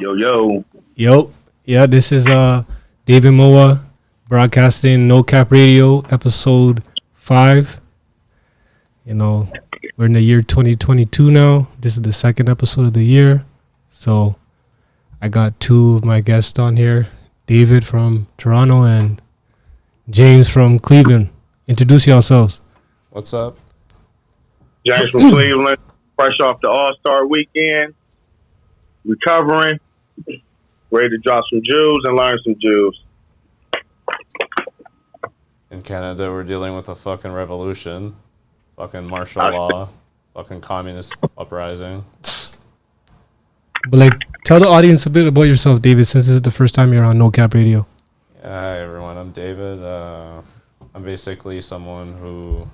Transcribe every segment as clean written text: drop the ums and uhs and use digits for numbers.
Yo, yo. Yo, yeah, this is David Moa broadcasting No Cap Radio episode 5. You know, we're in the year 2022 now. This is the second episode of the year. So I got two of my guests on here, David from Toronto and James from Cleveland. Introduce yourselves. What's up? James from Cleveland, fresh off the All-Star weekend, recovering, ready to drop some jewels and learn some jewels. In Canada, we're dealing with a fucking revolution, fucking martial law, fucking communist uprising. But like, tell the audience a bit about yourself, David, since this is the first time you're on No Cap Radio. Yeah, hi everyone, I'm David. I'm basically someone who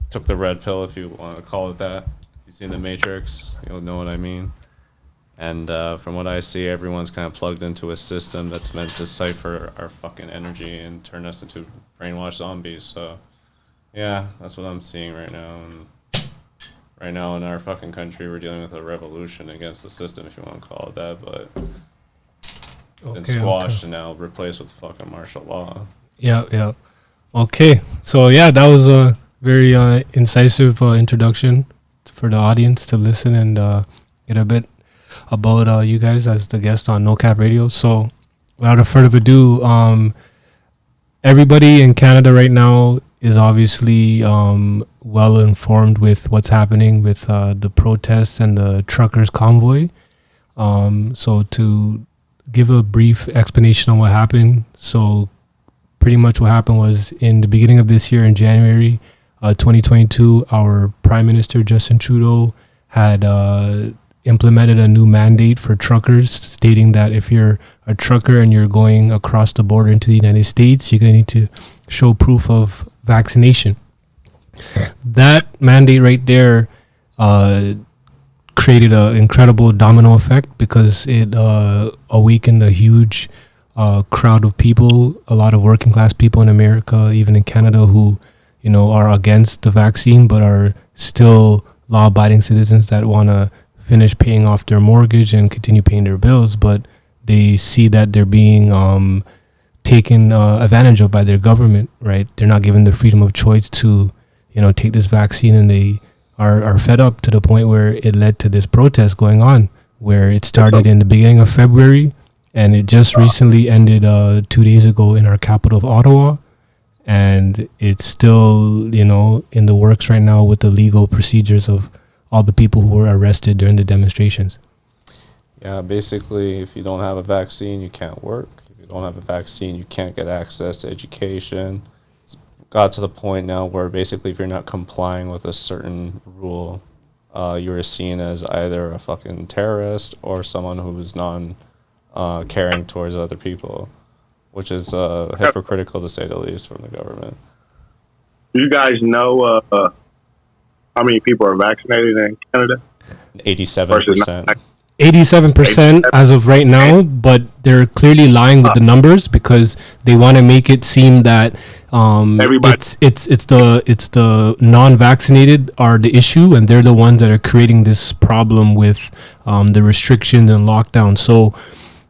took the red pill, if you want to call it that. If you've seen The Matrix, you'll know what I mean. And from what I see, everyone's kind of plugged into a system that's meant to cipher our fucking energy and turn us into brainwashed zombies. So, yeah, that's what I'm seeing right now. And right now in our fucking country, we're dealing with a revolution against the system, if you want to call it that. But been squashed and now replaced with fucking martial law. Yeah. Okay, so yeah, that was a very incisive introduction for the audience to listen and get a bit about you guys as the guest on No Cap Radio. So without further ado, everybody in Canada right now is obviously well informed with what's happening with the protests and the truckers convoy. So to give a brief explanation on what happened. So pretty much what happened was in the beginning of this year in January 2022, our Prime Minister Justin Trudeau had implemented a new mandate for truckers stating that if you're a trucker and you're going across the border into the United States, you're going to need to show proof of vaccination. That mandate right there created an incredible domino effect because it awakened a huge crowd of people, a lot of working class people in America, even in Canada, who, you know, are against the vaccine but are still law-abiding citizens that want to finish paying off their mortgage and continue paying their bills, but they see that they're being taken advantage of by their government, right? They're not given the freedom of choice to, you know, take this vaccine, and they are fed up to the point where it led to this protest going on, where it started in the beginning of February, and it just recently ended 2 days ago in our capital of Ottawa, and it's still, you know, in the works right now with the legal procedures of all the people who were arrested during the demonstrations. Yeah, basically, if you don't have a vaccine, you can't work. If you don't have a vaccine, you can't get access to education. It's got to the point now where basically if you're not complying with a certain rule, you're seen as either a fucking terrorist or someone who is caring towards other people, which is hypocritical to say the least from the government. You guys know how many people are vaccinated in Canada? 87%. 87% as of right now, but they're clearly lying with the numbers because they want to make it seem that it's the non-vaccinated are the issue, and they're the ones that are creating this problem with the restrictions and lockdown. So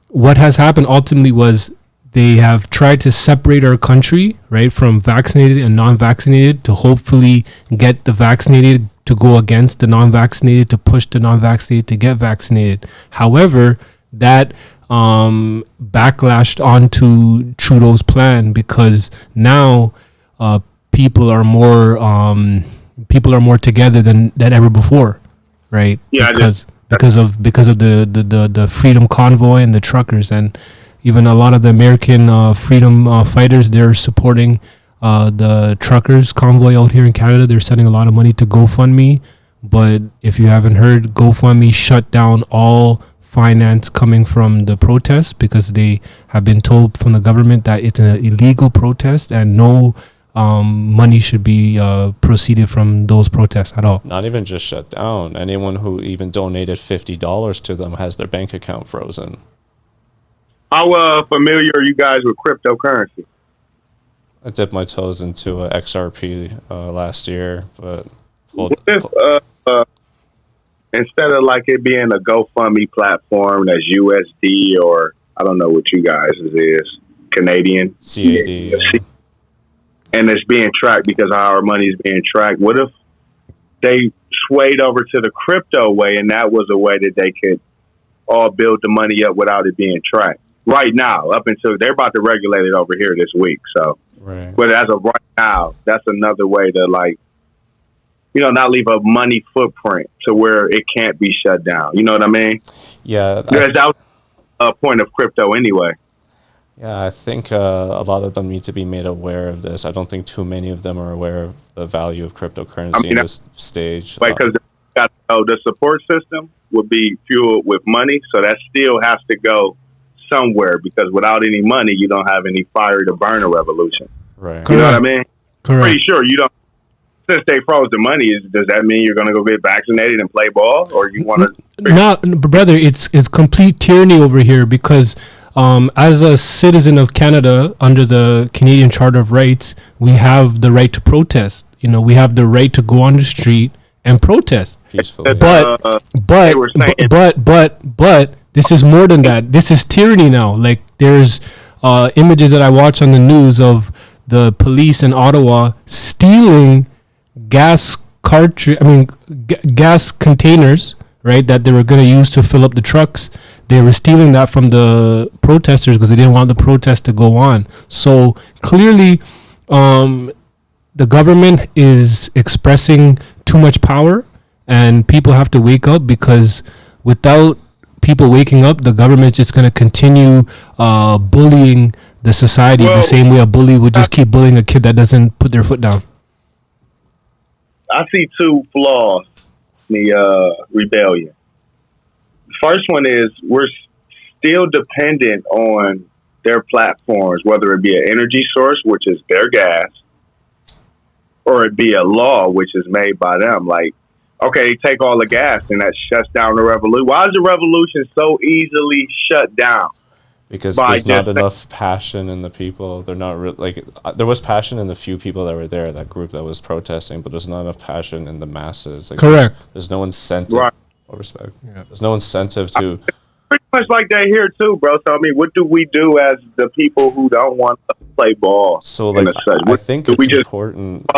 what has happened ultimately was they have tried to separate our country, right, from vaccinated and non-vaccinated to hopefully get the vaccinated to go against the non-vaccinated, to push the non-vaccinated to get vaccinated. However, that backlashed onto Trudeau's plan because now people are more together than ever before, right? Yeah, because of the freedom convoy and the truckers, and even a lot of the American freedom fighters, they're supporting the truckers convoy out here in Canada. They're sending a lot of money to GoFundMe. But if you haven't heard, GoFundMe shut down all finance coming from the protests because they have been told from the government that it's an illegal protest and no money should be proceeded from those protests at all. Not even just shut down. Anyone who even donated $50 to them has their bank account frozen. How familiar are you guys with cryptocurrency? I dipped my toes into XRP last year, but instead of like it being a GoFundMe platform that's USD or I don't know what you guys is Canadian CAD. and it's being tracked because our money is being tracked. What if they swayed over to the crypto way and that was a way that they could all build the money up without it being tracked? Right now, up until they're about to regulate it over here this week. So, Right. but as of right now, that's another way to like, not leave a money footprint to where it can't be shut down. You know what I mean? Yeah. Because that was a point of crypto anyway. Yeah, I think a lot of them need to be made aware of this. I don't think too many of them are aware of the value of cryptocurrency in this stage. Because the support system would be fueled with money, so that still has to go somewhere because without any money, you don't have any fire to burn a revolution. Right. You know what I mean? Correct. Pretty sure you don't. Since they froze the money, does that mean you're going to go get vaccinated and play ball, or you want to? No, brother, it's complete tyranny over here because as a citizen of Canada under the Canadian Charter of Rights, we have the right to protest. We have the right to go on the street and protest. Peacefully. But they were saying- but this is more than that. This is tyranny now. Like there's images that I watch on the news of the police in Ottawa stealing gas containers, right, that they were going to use to fill up the trucks. They were stealing that from the protesters because they didn't want the protest to go on. So clearly, the government is expressing too much power, and people have to wake up because without people waking up, the government's just going to continue bullying the society the same way a bully would just keep bullying a kid that doesn't put their foot down. I see two flaws in the rebellion. First one is we're still dependent on their platforms, whether it be an energy source, which is their gas, or it be a law, which is made by them. Like, okay, take all the gas and that shuts down the revolution. Why is the revolution so easily shut down? Because there's not enough passion in the people. They're not there was passion in the few people that were there, that group that was protesting, but there's not enough passion in the masses. Like, Correct. There's no incentive. Right. Respect. Yeah. There's no incentive to. Pretty much like that here too, bro. So I mean, what do we do as the people who don't want to play ball? So like, I think it's important.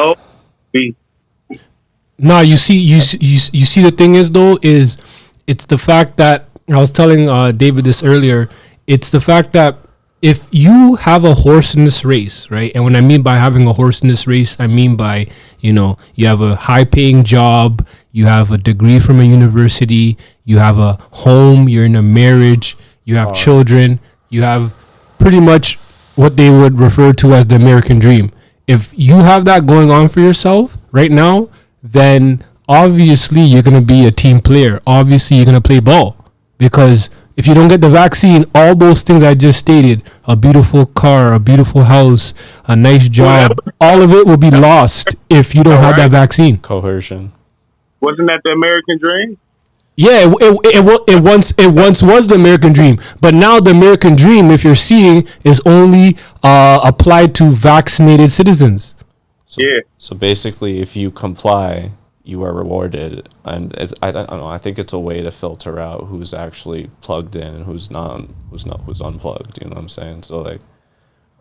No, you see the thing is though is it's the fact that I was telling David this earlier. It's the fact that if you have a horse in this race, right? And when I mean by having a horse in this race, I mean by, you have a high-paying job, you have a degree from a university, you have a home, you're in a marriage, you have children, you have pretty much what they would refer to as the American dream. If you have that going on for yourself right now, then obviously you're going to be a team player. Obviously you're going to play ball because if you don't get the vaccine, all those things I just stated, a beautiful car, a beautiful house, a nice job, all of it will be lost if you don't have that vaccine. Coercion. Wasn't that the American dream? Yeah, it once was the American dream, but now the American dream, if you're seeing, is only applied to vaccinated citizens. So basically, if you comply, you are rewarded, and I don't know. I think it's a way to filter out who's actually plugged in and who's unplugged. You know what I'm saying? So like,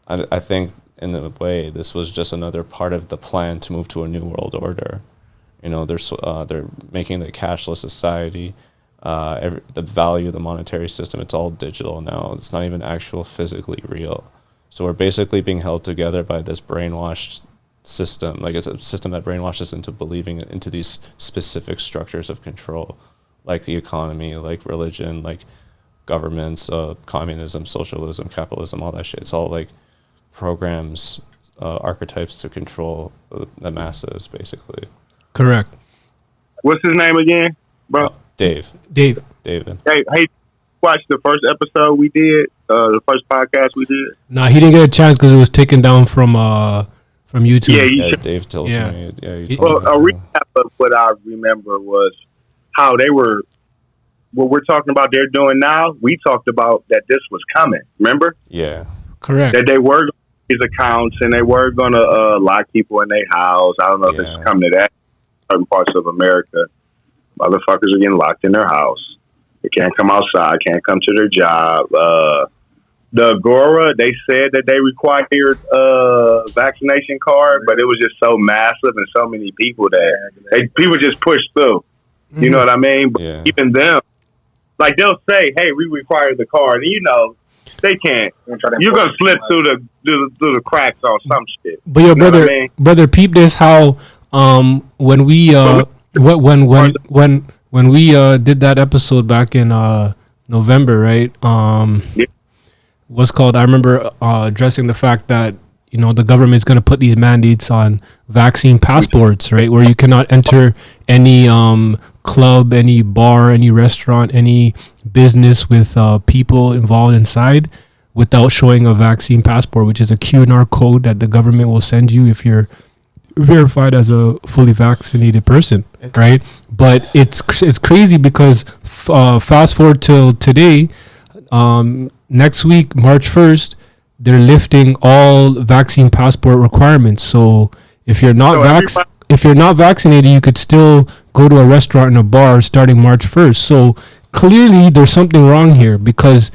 I think in a way this was just another part of the plan to move to a new world order. They're making it a cashless society. The value of the monetary system, it's all digital now. It's not even actual physically real. So we're basically being held together by this brainwashed system. Like it's a system that brainwashes into believing into these specific structures of control, like the economy, like religion, like governments, communism, socialism, capitalism, all that shit. It's all like programs, archetypes to control the masses, basically. Correct. What's his name again, bro? David. Hey, watched the first episode we did, the first podcast we did? Nah, he didn't get a chance because it was taken down from YouTube. Yeah, Dave tells me. Yeah, you well, told me. A recap of what I remember was how they were. What we're talking about, they're doing now. We talked about that this was coming. Remember? Yeah. Correct. That they were these accounts and they were going to lock people in their house. I don't know if it's coming to that in certain parts of America. Motherfuckers are getting locked in their house. They can't come outside, can't come to their job. The Agora, they said that they required a vaccination card, but it was just so massive and so many people that people just pushed through. You know what I mean? But even them, like they'll say, "Hey, we require the card," and you know they can't. You're gonna slip through the cracks on some shit. But your brother, peep this. How when we when we did that episode back in November, right? What's called? I remember addressing the fact that the government's going to put these mandates on vaccine passports, right? Where you cannot enter any club, any bar, any restaurant, any business with people involved inside without showing a vaccine passport, which is a QR code that the government will send you if you're verified as a fully vaccinated person, right? But it's crazy because fast forward till today, next week, March 1st, they're lifting all vaccine passport requirements. So if you're not vaccinated, you could still go to a restaurant and a bar starting March 1st. So clearly there's something wrong here, because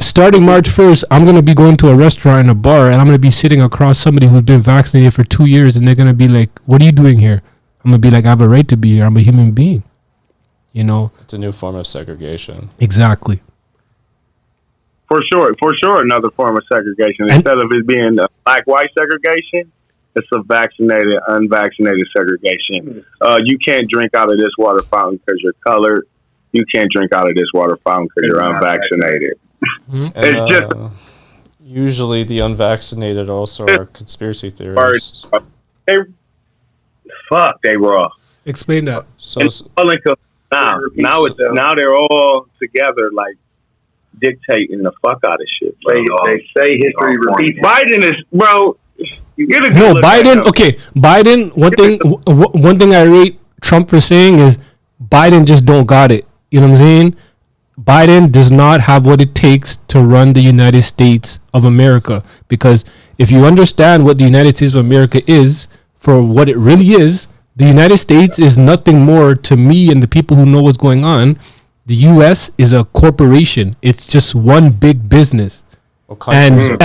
starting March 1st, I'm going to be going to a restaurant and a bar, and I'm going to be sitting across somebody who's been vaccinated for 2 years, and they're going to be like, "What are you doing here?" I'm going to be like, "I have a right to be here. I'm a human being." It's a new form of segregation. Exactly. For sure, another form of segregation. Instead of it being a black-white segregation, it's a vaccinated, unvaccinated segregation. You can't drink out of this water fountain because you're colored. You can't drink out of this water fountain because you're unvaccinated. Mm-hmm. It's just usually the unvaccinated also are conspiracy theorists. They raw. Explain that. So now they're all together, like dictating the fuck out of shit. They say history repeats. Biden is, bro. Biden. Okay, Biden. One thing I rate Trump for saying is Biden just don't got it. You know what I'm saying? Biden does not have what it takes to run the United States of America. Because if you understand what the United States of America is, for what it really is, the United States is nothing more to me and the people who know what's going on. The U.S. is a corporation. It's just one big business. And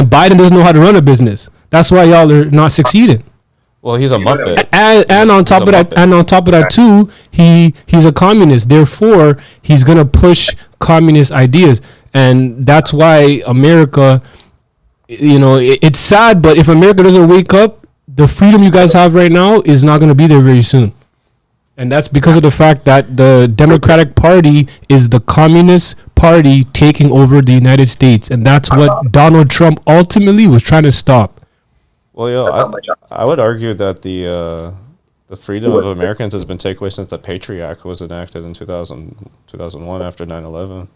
Biden doesn't know how to run a business. That's why y'all are not succeeding. Well, he's a Muppet. And on top of that too, he's a communist. Therefore, he's gonna push communist ideas, and that's why America. It's sad, but if America doesn't wake up, the freedom you guys have right now is not gonna be there very soon. And that's because of the fact that the Democratic Party is the Communist Party taking over the United States. And that's what Donald Trump ultimately was trying to stop. Well, I would argue that the freedom of Americans has been taken away since the Patriot Act was enacted in 2001 after 9/11.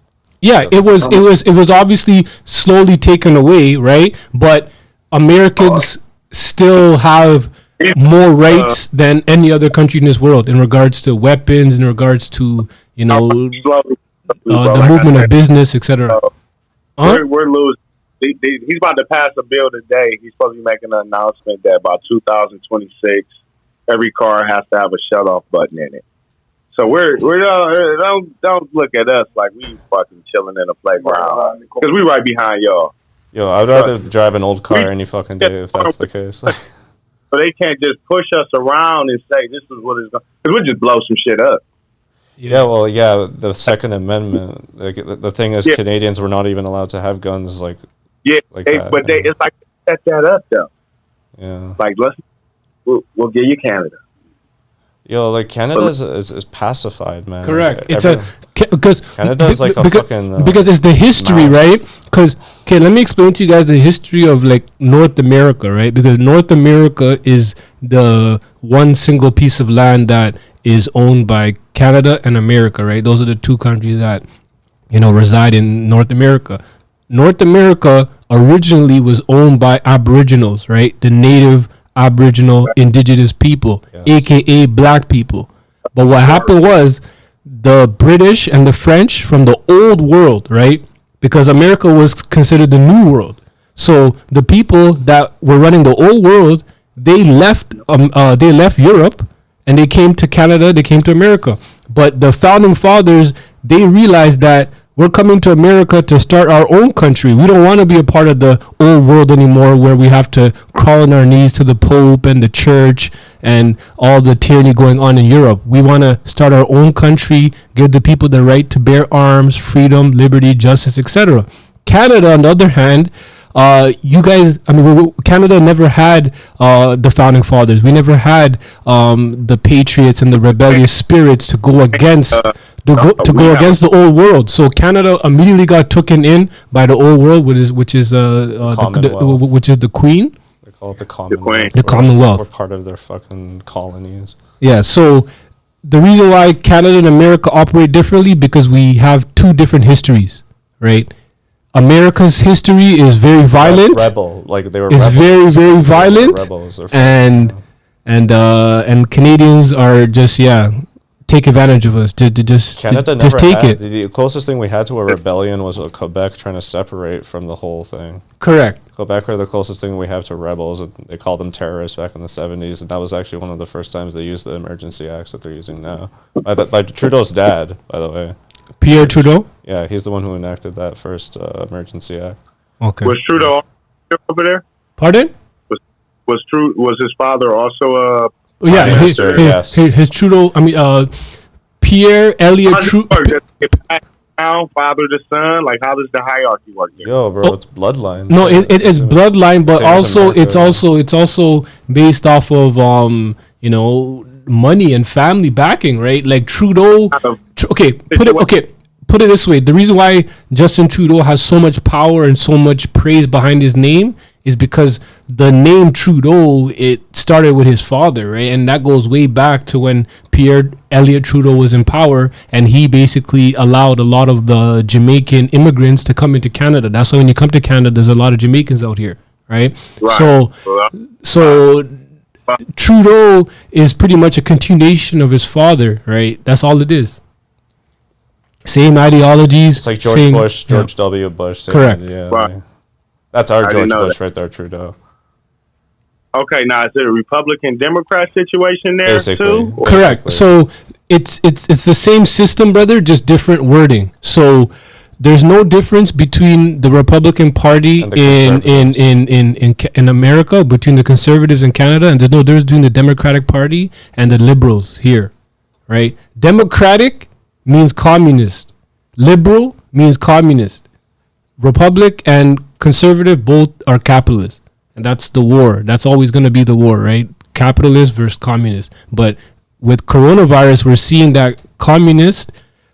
Yeah, it was obviously slowly taken away, right? But Americans still have more rights than any other country in this world in regards to weapons, in regards to the movement of business, etc. We're losing. He's about to pass a bill today. He's supposed to be making an announcement that by 2026, every car has to have a shut-off button in it. So we're don't look at us like we fucking chilling in a playground, because we right behind y'all. I'd rather drive an old car any fucking day if that's the case. But they can't just push us around and say this is what it's going to, because we'll just blow some shit up. The Second Amendment. The thing is, Canadians were not even allowed to have guns. It's like set that up though. Yeah. Like we'll give you Canada. Canada is pacified, man. Correct. Because Canada's because it's the history, mouse. Right? Because let me explain to you guys the history of North America, right? Because North America is the one single piece of land that is owned by Canada and America, right? Those are the two countries that reside in North America. North America originally was owned by Aboriginals, right? The native Aboriginal indigenous people, aka black people. But what happened was the British and the French from the old world, right? Because America was considered the new world. So the people that were running the old world, they left Europe and they came to Canada, they came to America. But the founding fathers, they realized that we're coming to America to start our own country. We don't want to be a part of the old world anymore, where we have to crawl on our knees to the Pope and the church and all the tyranny going on in Europe. We want to start our own country, give the people the right to bear arms, freedom, liberty, justice, etc. Canada, on the other hand, Canada never had the founding fathers. We never had the patriots and the rebellious spirits to go against against the old world. So Canada immediately got taken in by the old world, which is the Queen. They call it the Commonwealth. The Commonwealth. We're part of their fucking colonies. Yeah. So the reason why Canada and America operate differently, because we have two different histories, right? America's history is very violent. Rebel, like they were. It's rebels. very violent, Rebels and Canadians are just take advantage of us. Canada just take had, it. The closest thing we had to a rebellion was Quebec trying to separate from the whole thing. Correct. Quebec are the closest thing we have to rebels. They called them terrorists back in the 70s, and that was actually one of the first times they used the emergency acts that they're using now. By Trudeau's dad, by the way. Pierre Trudeau? Yeah, he's the one who enacted that first emergency act. Okay. Was Trudeau over there? Pardon? Was his father also a? His Trudeau. Pierre Elliott Trudeau. Father to son. Like, how does the hierarchy work here? Yo, bro, it's bloodline. No, it's bloodline, but also it's also based off of money and family backing, right? Like Trudeau. Put it this way: the reason why Justin Trudeau has so much power and so much praise behind his name is because the name Trudeau, it started with his father, right? And that goes way back to when Pierre Elliott Trudeau was in power, and he basically allowed a lot of the Jamaican immigrants to come into Canada. That's why when you come to Canada, there's a lot of Jamaicans out here, right? So Trudeau is pretty much a continuation of his father, right? That's all it is. Same ideologies. It's like George W. Bush. Correct. Yeah, right. That's our George Bush right there, Trudeau. Okay, now is it a Republican-Democrat situation there Basically, too? Correct. So it's the same system, brother, just different wording. So there's no difference between the Republican Party in America, between the conservatives in Canada, and there's no difference between the Democratic Party and the liberals here, right? Democratic means communist. Liberal means communist. Republic and conservative both are capitalist. And that's the war. That's always going to be the war, right? Capitalist versus communist. But with coronavirus, we're seeing that communist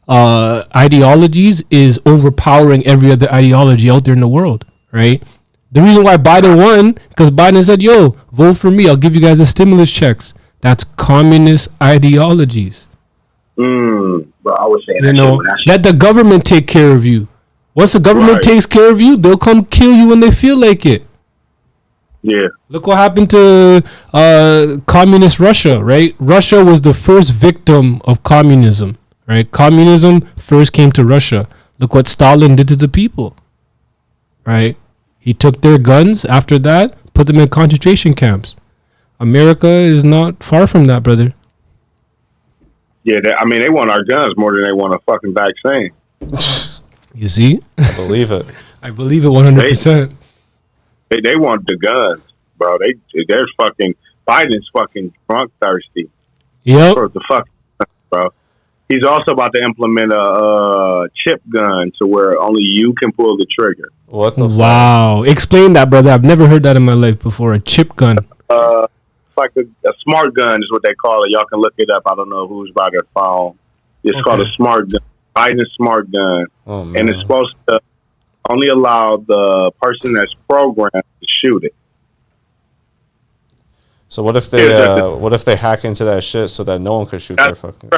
ideologies is overpowering every other ideology out there in the world, right? The reason why Biden won, because Biden said, yo, vote for me. I'll give you guys the stimulus checks. That's communist ideologies. Bro, I was saying let the government take care of you. Once the government takes care of you, they'll come kill you when they feel like it. Yeah. Look what happened to communist Russia, right? Russia was the first victim of communism, right? Communism first came to Russia. Look what Stalin did to the people, right? He took their guns after that, put them in concentration camps. America is not far from that, brother. Yeah, they want our guns more than they want a fucking vaccine. You see? I believe it. I believe it 100%. They want the guns, bro. They're fucking Biden's fucking drunk thirsty. Yep. For the fuck, bro. He's also about to implement a chip gun to where only you can pull the trigger. What the Wow. fuck? Explain that, brother. I've never heard that in my life before. A chip gun. It's like a smart gun is what they call it. Y'all can look it up. I don't know who's by their phone. It's called a smart gun. Biden's smart gun. Oh, man. And it's supposed to only allow the person that's programmed to shoot it. So what if they hack into that shit so that no one could shoot their fucking...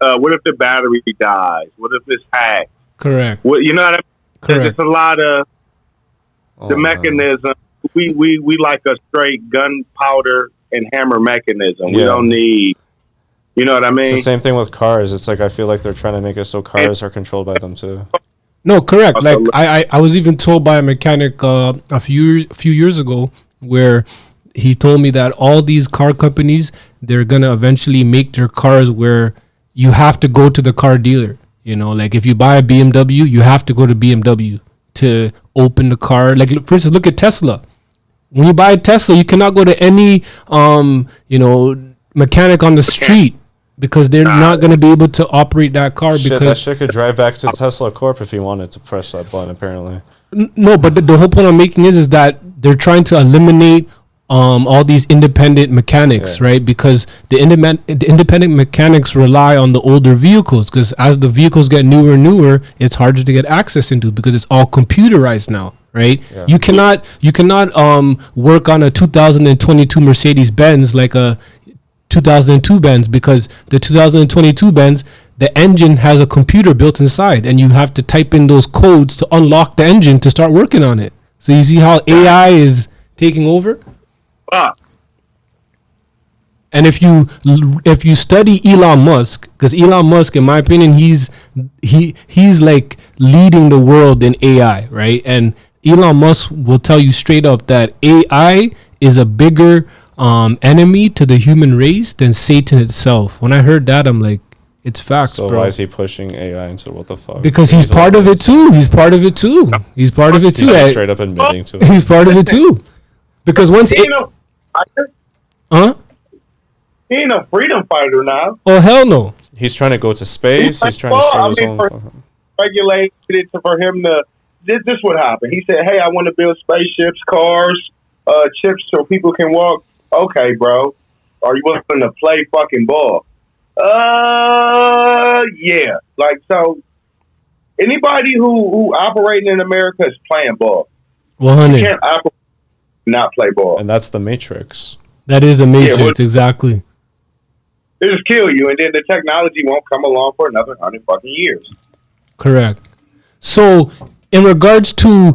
What if the battery dies? What if it's hacked? Correct. Well, you know what I mean? Correct. It's a lot of the mechanism. We like a straight gunpowder and hammer mechanism. We don't need, you know what I mean? It's the same thing with cars. It's like I feel like they're trying to make it so cars are controlled by them too. No, correct. Like I was even told by a mechanic a few years ago where he told me that all these car companies, they're gonna eventually make their cars where you have to go to the car dealer. You know, like if you buy a BMW, you have to go to BMW to open the car. Like for instance, look at Tesla. When you buy a Tesla, you cannot go to any mechanic on the street because they're not going to be able to operate that car Shit, that because shit could drive back to Tesla Corp if he wanted to press that button, apparently. no, but the whole point I'm making is that they're trying to eliminate all these independent mechanics, right? Because the independent mechanics rely on the older vehicles because as the vehicles get newer and newer, it's harder to get access into because it's all computerized now, right? Yeah. You cannot work on a 2022 Mercedes Benz like a 2002 Benz because the 2022 Benz, the engine has a computer built inside and you have to type in those codes to unlock the engine to start working on it. So you see how AI is taking over? And if you study Elon Musk, because Elon Musk, in my opinion, he's like leading the world in AI, right? And Elon Musk will tell you straight up that AI is a bigger enemy to the human race than Satan itself. When I heard that, I'm like, it's facts, So bro. why is he pushing AI into what the fuck? Because he's part of it too. He's part of it too. He's part of it too. He's just Hey, straight up admitting to it. he's part of it too. Because once He it, ain't no, he ain't a freedom fighter now. oh hell no. He's trying to go to space. He's trying to start his own. Regulated it for him to. This what happened. He said, "Hey, I want to build spaceships, cars, chips, so people can walk." Okay, bro. Are you willing to play fucking ball? Yeah. Like so. Anybody who operating in America is playing ball. You 100. can't operate and not play ball. And that's the Matrix. That is the Matrix, well- exactly. They just kill you, and then the technology won't come along for another 100 fucking years. Correct. So, in regards to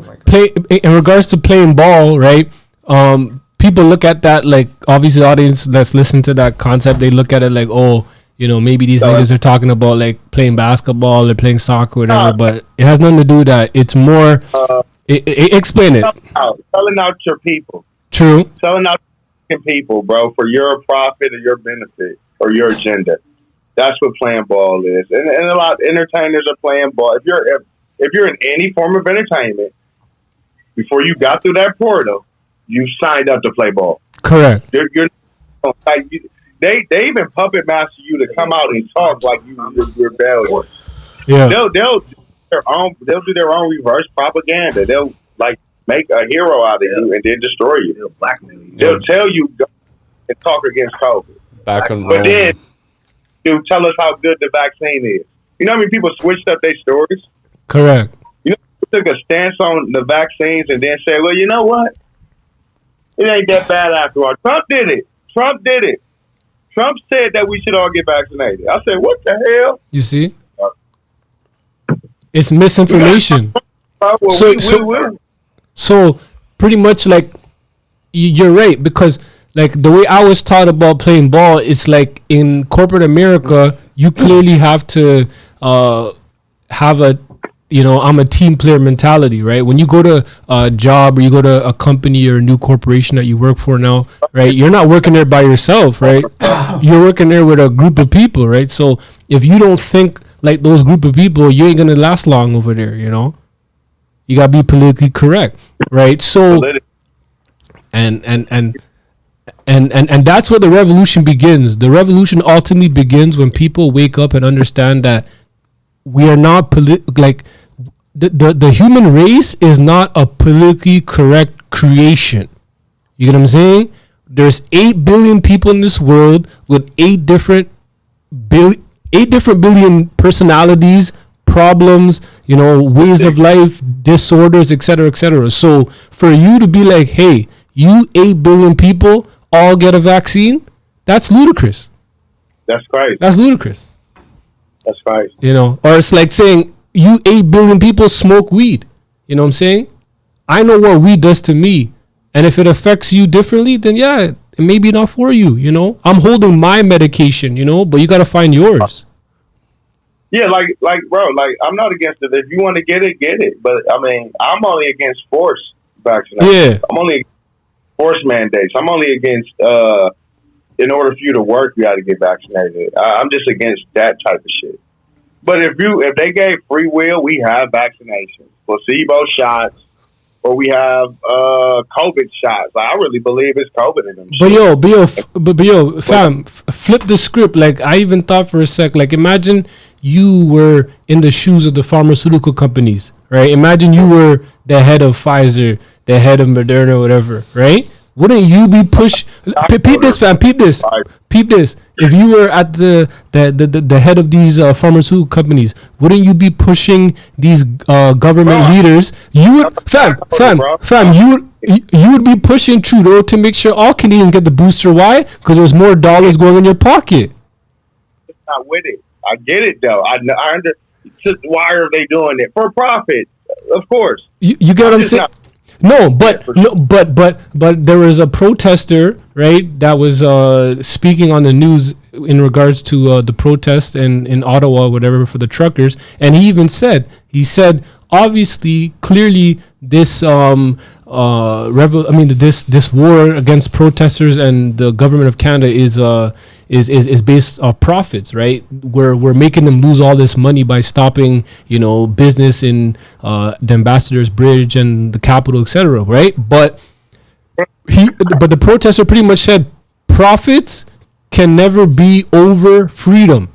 playing ball, right? People look at that like obviously the audience that's listening to that concept, they look at it like, oh, maybe these niggas are talking about like playing basketball or playing soccer, or whatever. But it has nothing to do with that. It's more. Explain it. Selling out your people. True. Selling out people, bro, for your profit or your benefit or your agenda. That's what playing ball is, and a lot of entertainers are playing ball. If you're in any form of entertainment, before you got through that portal, you signed up to play ball. Correct. You're like they even puppet master you to come out and talk like you're rebellious. Yeah. They'll do their own reverse propaganda. They'll like make a hero out of you and then destroy you. They'll blackmail you. They'll tell you go and talk against COVID. Back in But Rome. then you tell us how good the vaccine is. You know how many people switched up their stories? Correct. Took a stance on the vaccines and then said, well, you know what? It ain't that bad after all. Trump did it. Trump said that we should all get vaccinated. I said, what the hell? You see? It's misinformation. Well, So pretty much like you're right, because like the way I was taught about playing ball, it's like in corporate America, you clearly have to have a I'm a team player mentality, right? When you go to a job or you go to a company or a new corporation that you work for now, right? You're not working there by yourself, right? You're working there with a group of people, right? So if you don't think like those group of people, you ain't gonna last long over there, You gotta be politically correct, right? So and that's where the revolution begins. The revolution ultimately begins when people wake up and understand that we are not the human race is not a politically correct creation. You get what I'm saying? There's 8 billion people in this world with 8 different billion personalities, problems, ways of life, disorders, etc., etc. So for you to be like, hey, you 8 billion people all get a vaccine, that's ludicrous. That's crazy. That's ludicrous. That's crazy. Or it's like saying you 8 billion people smoke weed. You know what I'm saying? I know what weed does to me. And if it affects you differently, then yeah, it may be not for you, I'm holding my medication, but you got to find yours. Yeah, like, bro, like, I'm not against it. If you want to get it, get it. But, I mean, I'm only against forced vaccination. Yeah. I'm only force mandates. I'm only against in order for you to work, you got to get vaccinated. I'm just against that type of shit. But if they gave free will, we have vaccinations, placebo shots, or we have COVID shots. Like, I really believe it's COVID in them. But yo, fam, flip the script. Like, I even thought for a sec. Like, imagine you were in the shoes of the pharmaceutical companies, right? Imagine you were the head of Pfizer, the head of Moderna, whatever, right? Wouldn't you be peep this, fam, peep this. If you were at the head of these pharmaceutical companies, wouldn't you be pushing these government leaders? You would, fam, you would be pushing Trudeau to make sure all Canadians get the booster. Why? Because there's more dollars going in your pocket. Not with it. I get it though. I why are they doing it for profit? Of course. You get what I'm saying? No, but there was a protester, right, that was speaking on the news in regards to the protest in Ottawa, whatever, for the truckers, and he even said, obviously, clearly, this this war against protesters and the government of Canada is based off profits, right? We're making them lose all this money by stopping, business in the Ambassador's Bridge and the Capitol, etc., right? But the protester pretty much said profits can never be over freedom.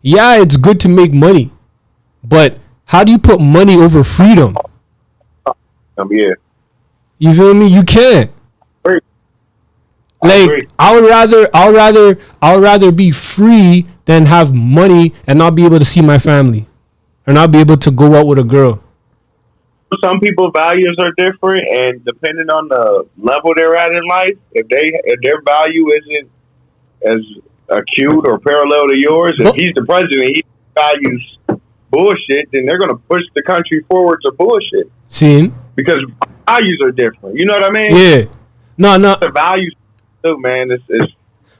Yeah, it's good to make money, but how do you put money over freedom? Yeah. You feel me? You can't. Like, I'll rather be free than have money and not be able to see my family or not be able to go out with a girl. Some people's values are different, and depending on the level they're at in life, if their value isn't as acute or parallel to yours, if he's the president, he values bullshit, then they're going to push the country forward to bullshit. See? Because values are different. You know what I mean? Yeah. No. The values too, man. It's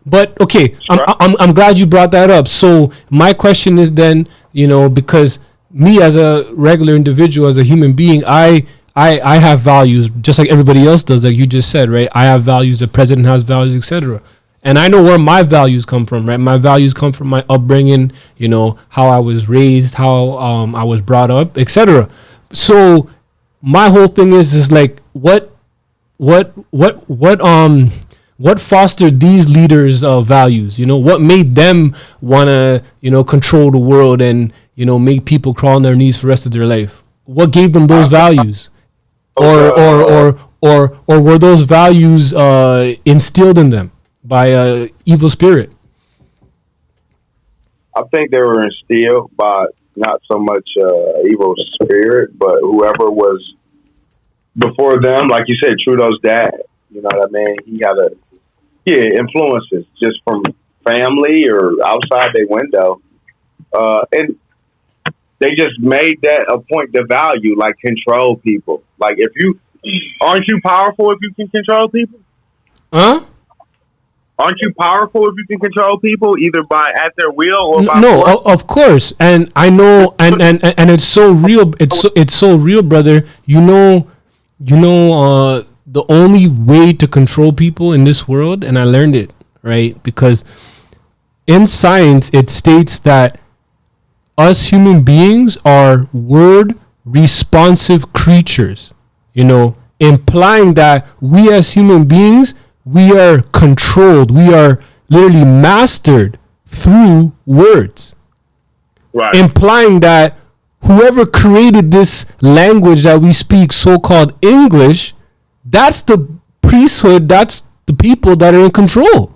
but okay, I'm glad you brought that up. So my question is then, because me as a regular individual, as a human being, I have values just like everybody else does, like you just said, right? I have values, the president has values, etc. And I know where my values come from, right? My values come from my upbringing, how I was raised, how I was brought up, etc. So my whole thing is like what fostered these leaders' values? What made them wanna control the world and make people crawl on their knees for the rest of their life? What gave them those values, or were those values instilled in them by an evil spirit? I think they were instilled by not so much evil spirit, but whoever was before them, like you said, Trudeau's dad. You know what I mean? He had influences just from family or outside their window, and they just made that a point to value, like control people. Like aren't you powerful if you can control people? Huh? Aren't you powerful if you can control people, either by at their will or by no, of course. And I know, and it's so real. It's so real, brother. The only way to control people in this world, and I learned it, right? Because in science, it states that us human beings are word responsive creatures, implying that we as human beings, we are controlled, we are literally mastered through words. Right. Implying that whoever created this language that we speak, so-called English, that's the priesthood, that's the people that are in control.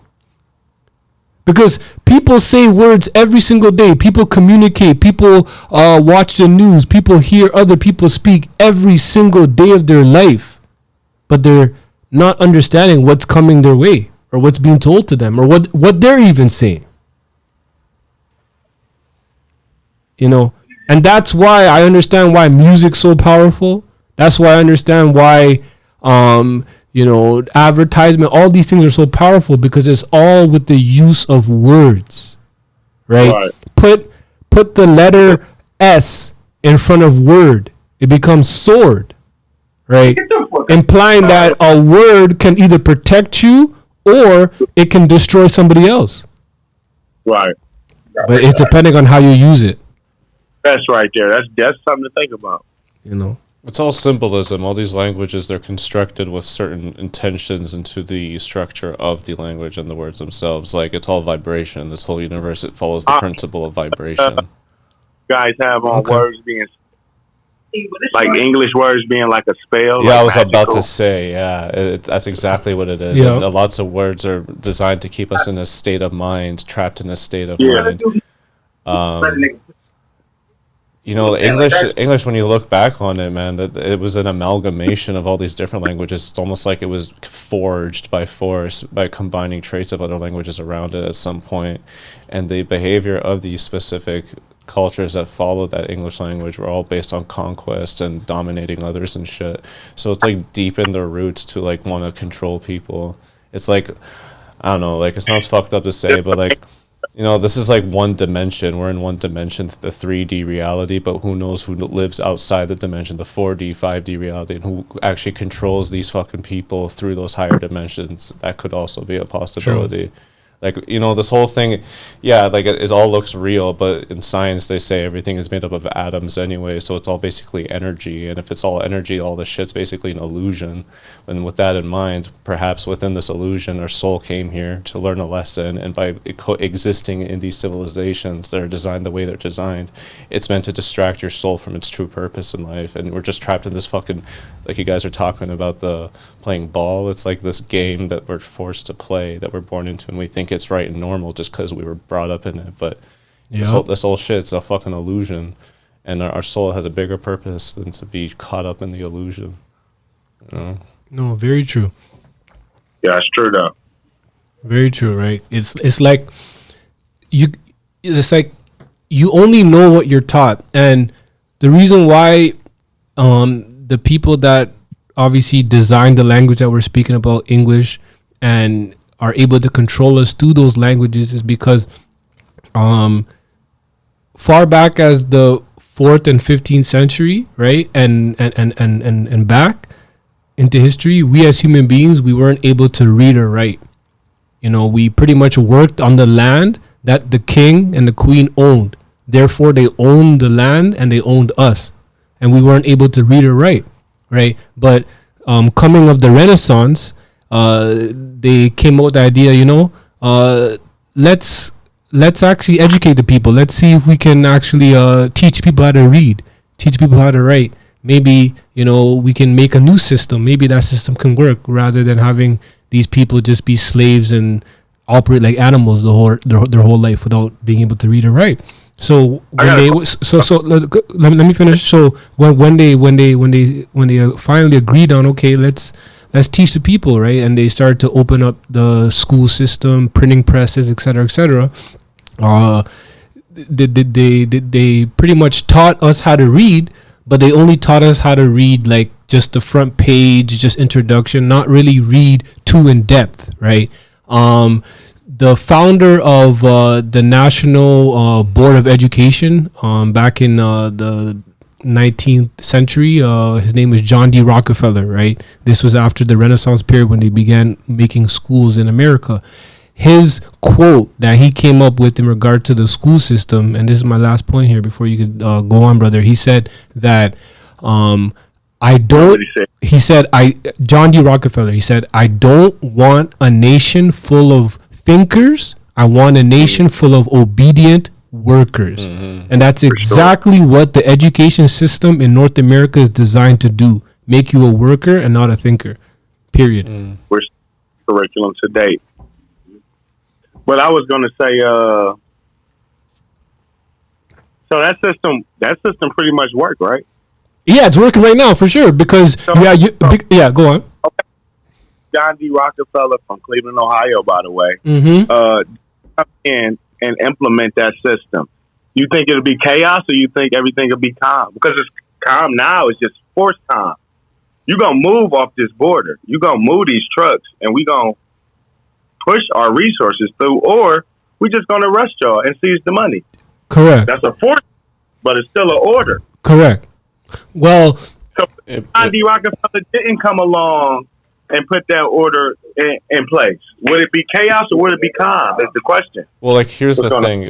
Because people say words every single day. People communicate. People watch the news. People hear other people speak every single day of their life. But they're not understanding what's coming their way or what's being told to them or what they're even saying. And that's why I understand why music's so powerful. That's why I understand why advertisement, all these things are so powerful, because it's all with the use of words, right? Put the letter S in front of word, it becomes sword, right? Get the fuck implying that a word can either protect you or it can destroy somebody else. Right. But it's depending on how you use it. That's right there. That's something to think about. You know. It's all symbolism. All these languages, they're constructed with certain intentions into the structure of the language and the words themselves. Like, it's all vibration. This whole universe, it follows the principle of vibration. Guys have on words being like English words being like a spell. Yeah, like I was magical. about to say, that's exactly what it is. Yeah. And lots of words are designed to keep us in a state of mind, trapped in a state of Yeah. mind. You know, English. When you look back on it, man, that it was an amalgamation of all these different languages. It's almost like it was forged by force by combining traits of other languages around it at some point, and the behavior of these specific cultures that followed that English language were all based on conquest and dominating others and shit. So it's like deep in their roots to like want to control people. It's like, I don't know, like it sounds fucked up to say, but like, you know, this is like one dimension. We're in one dimension, the 3D reality, but who knows who lives outside the dimension, the 4D, 5D reality, and who actually controls these fucking people through those higher dimensions. That could also be a possibility. True. Like, you know, this whole thing, yeah, like it all looks real, but in science they say everything is made up of atoms anyway, so it's all basically energy, and if it's all energy, all this shit's basically an illusion. And with that in mind, perhaps within this illusion, our soul came here to learn a lesson, and by existing in these civilizations that are designed the way they're designed, it's meant to distract your soul from its true purpose in life, and we're just trapped in this fucking, like you guys are talking about the playing ball, it's like this game that we're forced to play, that we're born into, and we think it's right and normal just because we were brought up in it, but this whole shit's a fucking illusion, and our soul has a bigger purpose than to be caught up in the illusion. You know? No, very true. Yeah, it's true though. Very true, right? It's like you only know what you're taught, and the reason why the people that obviously designed the language that we're speaking about, English, and are able to control us through those languages is because far back as the 4th and 15th century, right, and back into history, we as human beings, we weren't able to read or write. You know, we pretty much worked on the land that the king and the queen owned. Therefore, they owned the land and they owned us, and we weren't able to read or write, right? But coming of the Renaissance, they came up with the idea, you know, let's actually educate the people. Let's see if we can actually teach people how to read, teach people how to write. Maybe, you know, we can make a new system. Maybe that system can work rather than having these people just be slaves and operate like animals their whole life without being able to read or write. So when let me finish. So when they finally agreed on, okay, let's teach the people, right? And they started to open up the school system, printing presses, et cetera. They pretty much taught us how to read, but they only taught us how to read like just the front page, just introduction, not really read too in depth, right? The founder of the National Board of Education back in the 19th century, his name is John D. Rockefeller, right? This was after the Renaissance period when they began making schools in America. His quote that he came up with in regard to the school system, and this is my last point here before you could go on, brother. He said that John D. Rockefeller, he said, I don't want a nation full of thinkers. I want a nation full of obedient workers. Mm-hmm. And that's exactly what the education system in North America is designed to do. Make you a worker and not a thinker. Period. We're curriculum to date. But I was going to say, so that system pretty much worked, right? Yeah, it's working right now for sure. Because go on. Okay. John D. Rockefeller from Cleveland, Ohio, by the way, come in and implement that system. You think it'll be chaos, or you think everything will be calm? Because it's calm now. It's just forced calm. You're gonna move off this border. You're gonna move these trucks, and we're gonna push our resources through, or we're just gonna arrest y'all and seize the money. Correct. That's a force, but it's still an order. Correct. Well, So John D. Rockefeller didn't come along and put that order in place. Would it be chaos or would it be calm? Is the question. Well, like, here's the thing.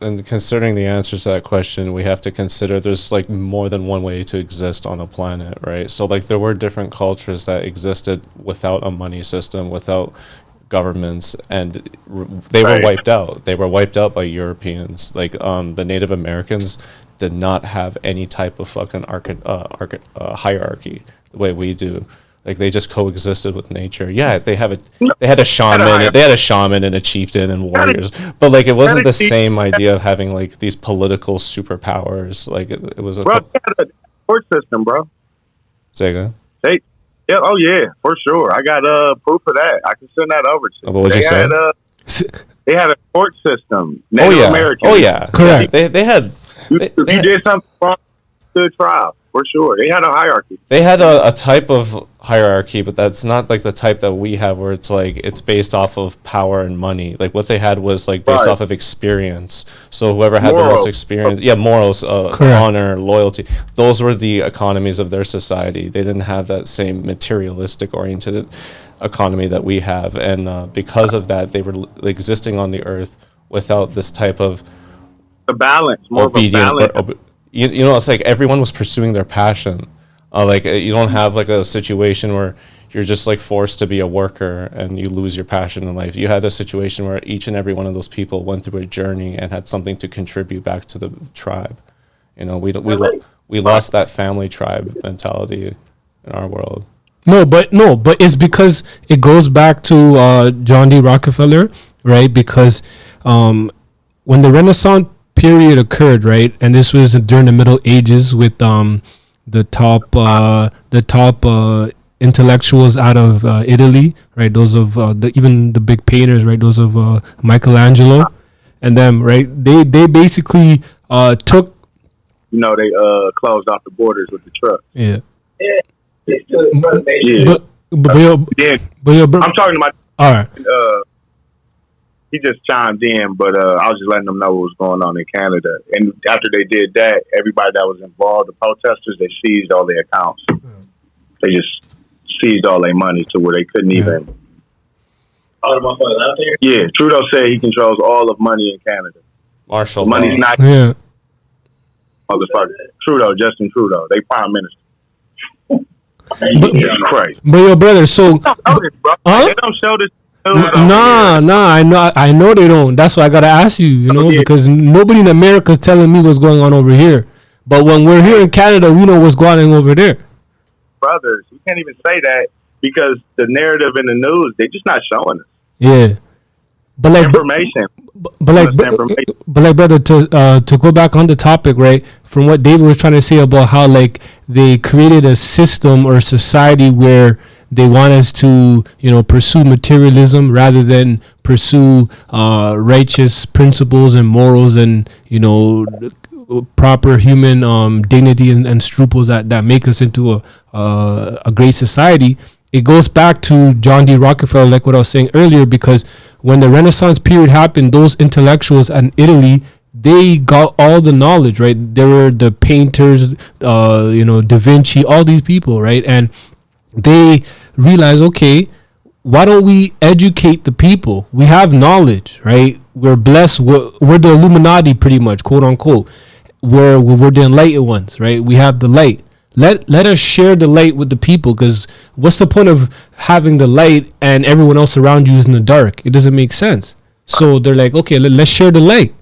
And considering the answers to that question, we have to consider there's like more than one way to exist on a planet, right? So like there were different cultures that existed without a money system, without governments, and they were wiped out. They were wiped out by Europeans. Like the Native Americans did not have any type of fucking hierarchy the way we do. Like they just coexisted with nature. Yeah, they had a shaman and a chieftain and warriors, but like it wasn't the same idea of having like these political superpowers. Like it was a they had a court system, bro. Say again? Yeah, oh yeah, for sure. I got proof of that. I can send that over to you. What would you say? They had a court system. Native American. Oh yeah, correct. They had. You did something wrong, good trial. For sure. They had a hierarchy. They had a type of hierarchy, but that's not like the type that we have where it's like it's based off of power and money. Like what they had was like based off of experience. So whoever had the most experience, morals, honor, loyalty, those were the economies of their society. They didn't have that same materialistic oriented economy that we have. And because of that, they were existing on the earth without this type of obedient. You know, it's like everyone was pursuing their passion. Like you don't have like a situation where you're just like forced to be a worker and you lose your passion in life. You had a situation where each and every one of those people went through a journey and had something to contribute back to the tribe. You know, we lost that family tribe mentality in our world. No, but it's because it goes back to John D. Rockefeller, right? Because when the Renaissance period occurred, right, and this was during the Middle Ages with the top intellectuals out of Italy, right? Those of even the big painters, right? Those of Michelangelo and them, right? They basically took. You know, they closed off the borders with the truck. Yeah. Yeah. But I'm talking about. All right. He just chimed in, but I was just letting them know what was going on in Canada. And after they did that, everybody that was involved, the protesters, they seized all their accounts. They just seized all their money to where they couldn't even. All the motherfuckers out there? Yeah, Trudeau said he controls all of money in Canada. Marshall. Money's not. Yeah. Motherfucker. Trudeau, Justin Trudeau, they prime minister. Crazy. But your brother, so. They don't show this, bro. They don't show this. Nah, I know they don't. That's why I gotta ask you, you know, because nobody in America is telling me what's going on over here. But when we're here in Canada, we know what's going on over there. Brothers, we can't even say that because the narrative in the news, they're just not showing us. Yeah, but like information. But like, brother, to go back on the topic, right? From what David was trying to say about how like they created a system or society where they want us to, you know, pursue materialism rather than pursue righteous principles and morals and, you know, proper human dignity and scruples that make us into a great society. It goes back to John D. Rockefeller, like what I was saying earlier, because when the Renaissance period happened, those intellectuals in Italy, they got all the knowledge, right? There were the painters, you know, Da Vinci, all these people, right? And they realize, okay, why don't we educate the people? We have knowledge, right? We're blessed. We're the Illuminati, pretty much, quote unquote. We're the enlightened ones, right? We have the light. Let us share the light with the people, because what's the point of having the light and everyone else around you is in the dark? It doesn't make sense. So they're like, okay, let's share the light.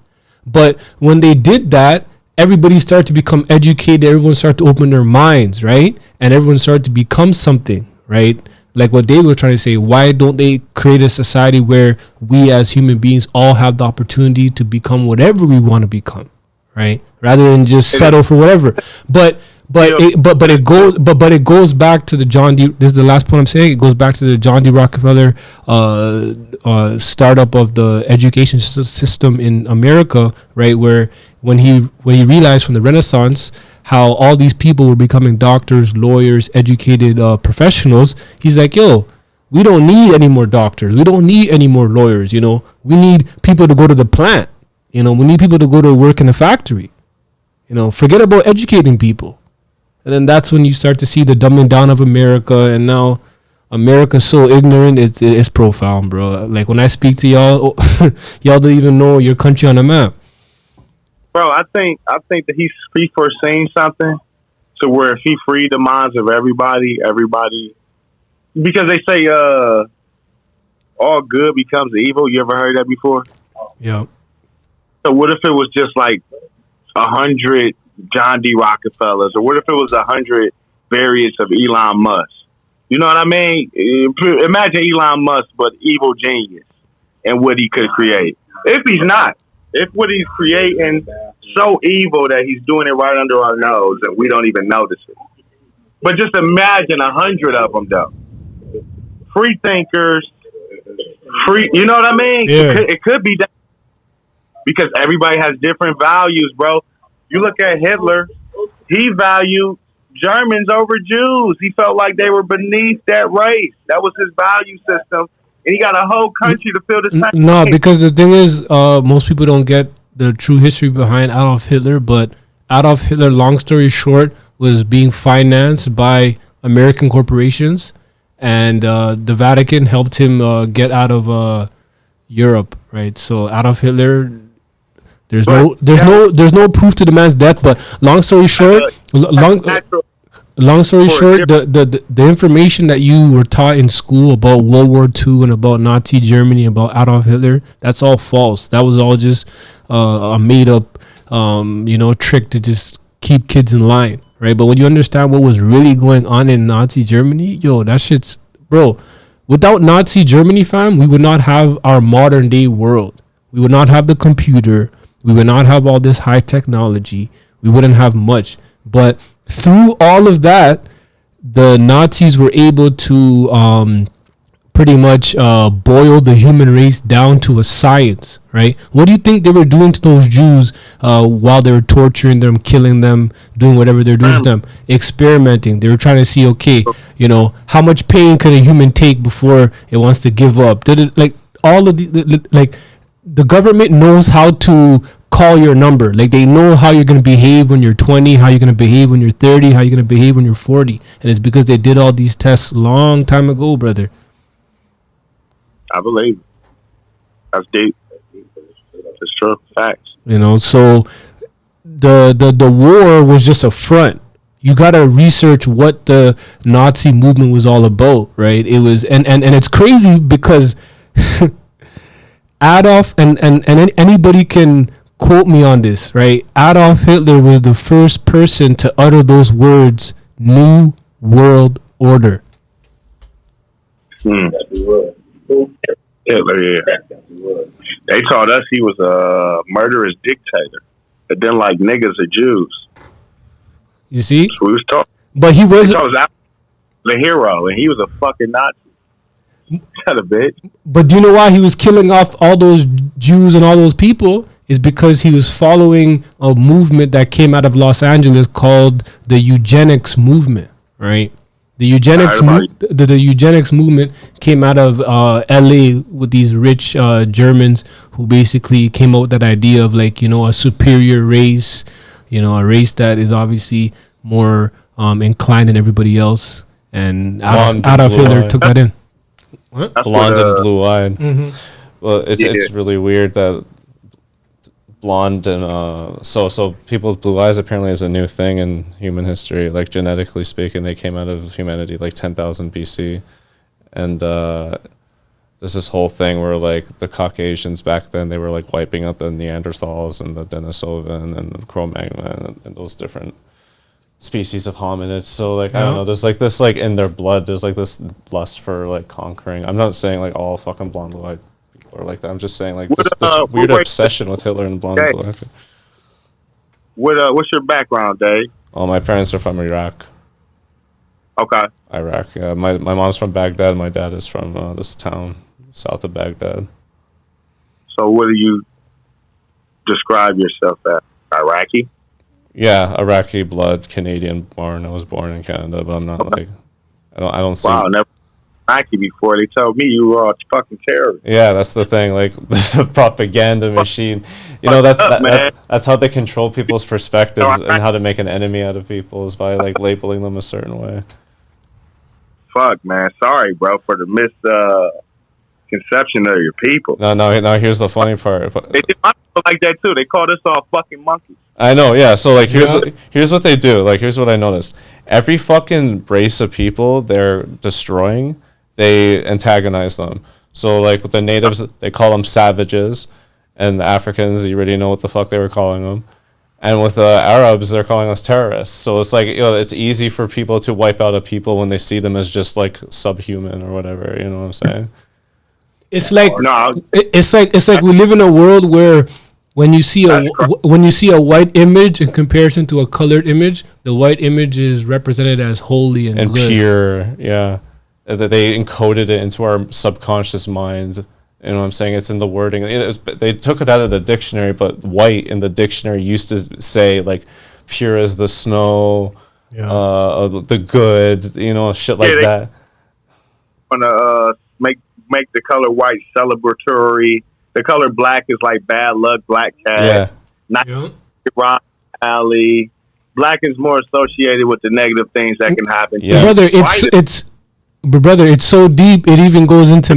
But when they did that, everybody started to become educated. Everyone started to open their minds, right? And everyone started to become something, right? Like what David was trying to say, why don't they create a society where we as human beings all have the opportunity to become whatever we want to become, right? Rather than just settle for whatever. But it goes back to the John D. This is the last point I'm saying. It goes back to the John D. Rockefeller startup of the education system in America, right? Where when he realized from the Renaissance how all these people were becoming doctors, lawyers, educated professionals, he's like, yo, we don't need any more doctors. We don't need any more lawyers. You know, we need people to go to the plant. You know, we need people to go to work in the factory. You know, forget about educating people. And then that's when you start to see the dumbing down of America, and now America's so ignorant, it's profound, bro. Like when I speak to y'all, y'all don't even know your country on the map. Bro, I think that he foreseen something to where if he freed the minds of everybody, because they say all good becomes evil. You ever heard that before? Yeah. So what if it was just like 100 John D. Rockefellers, or what if it was 100 variants of Elon Musk? You know what I mean? Imagine Elon Musk, but evil genius, and what he could create. If he's not, if what he's creating so evil that he's doing it right under our nose and we don't even notice it. But just imagine 100 of them, though. Free thinkers, you know what I mean? Yeah. It could be that because everybody has different values, bro. You look at Hitler, he valued Germans over Jews. He felt like they were beneath that race. That was his value system. And he got a whole country to feel the same. No, because the thing is, most people don't get the true history behind Adolf Hitler. But Adolf Hitler, long story short, was being financed by American corporations, and the Vatican helped him get out of Europe, right? So Adolf Hitler, there's no proof to the man's death. But long story short, long story short, the information that you were taught in school about World War II and about Nazi Germany, about Adolf Hitler, that's all false. That was all just a made up, trick to just keep kids in line, right? But when you understand what was really going on in Nazi Germany, that shit's, bro. Without Nazi Germany, fam, we would not have our modern day world. We would not have the computer. We would not have all this high technology. We wouldn't have much. But through all of that, the Nazis were able to pretty much boil the human race down to a science, right? What do you think they were doing to those Jews while they were torturing them, killing them, doing whatever they're doing to them? Experimenting. They were trying to see, okay, how much pain could a human take before it wants to give up? The government knows how to call your number. Like, they know how you're going to behave when you're 20, how you're going to behave when you're 30, how you're going to behave when you're 40. And it's because they did all these tests long time ago, brother. I believe. That's deep. It's true. Facts. So the war was just a front. You got to research what the Nazi movement was all about, right? It was, and it's crazy because Adolf, and anybody can quote me on this, right? Adolf Hitler was the first person to utter those words, New World Order. Hitler, yeah. They taught us he was a murderous dictator that didn't like niggas or Jews. You see? So we was taught. But he was the hero, and he was a fucking Nazi. Shut a bitch. But do you know why he was killing off all those Jews and all those people? Is because he was following a movement that came out of Los Angeles called the eugenics movement, right? The eugenics the eugenics movement came out of LA with these rich Germans who basically came up with that idea of a superior race, a race that is obviously more inclined than everybody else. And Adolf Hitler took that in. What? Blonde and blue-eyed. Mm-hmm. Well, it's really weird that blonde and so people with blue eyes apparently is a new thing in human history. Like, genetically speaking, they came out of humanity like 10,000 BC, and there's this whole thing where the Caucasians back then, they were wiping out the Neanderthals and the Denisovan and the Cro-Magnon and those different species of hominids. So I don't know, there's this in their blood, there's this lust for conquering. I'm not saying all fucking blonde blue-eyed people are like that. I'm just saying this weird obsession with Hitler and blonde blue-eyed. What's your background, Dave? Oh, my parents are from Iraq. Okay. Iraq. Yeah, my mom's from Baghdad. My dad is from this town south of Baghdad. So what do you describe yourself as? Iraqi? Yeah, Iraqi blood, Canadian born. I was born in Canada, but I'm not I don't see. Wow, Nike before. They told me you were all fucking terrorists. Yeah, that's the thing. Like the propaganda machine, you know, that's how they control people's perspectives and how to make an enemy out of people is by like labeling them a certain way. Fuck, man. Sorry, bro, for the misconception of your people. No. Here's the funny part. They did my people like that too. They called us all fucking monkeys. I know, yeah. So like, here's what they do. Like, here's what I noticed. Every fucking race of people they're destroying, they antagonize them. So like with the natives, they call them savages, and the Africans, you already know what the fuck they were calling them. And with the Arabs, they're calling us terrorists. So it's like, you know, it's easy for people to wipe out a people when they see them as just like subhuman or whatever. You know what I'm saying? It's like No, it's like we live in a world where when you see a white image in comparison to a colored image, the white image is represented as holy and good. Pure. Yeah, that they encoded it into our subconscious mind. You know what I'm saying? It's in the wording. They took it out of the dictionary, but white in the dictionary used to say like pure as the snow, the good, you know, shit like that. Want to make the color white celebratory. The color black is like bad luck, black cat. Yeah. Not Rock Alley. Black is more associated with the negative things that can happen. Yes. Brother, it's so deep. It even goes into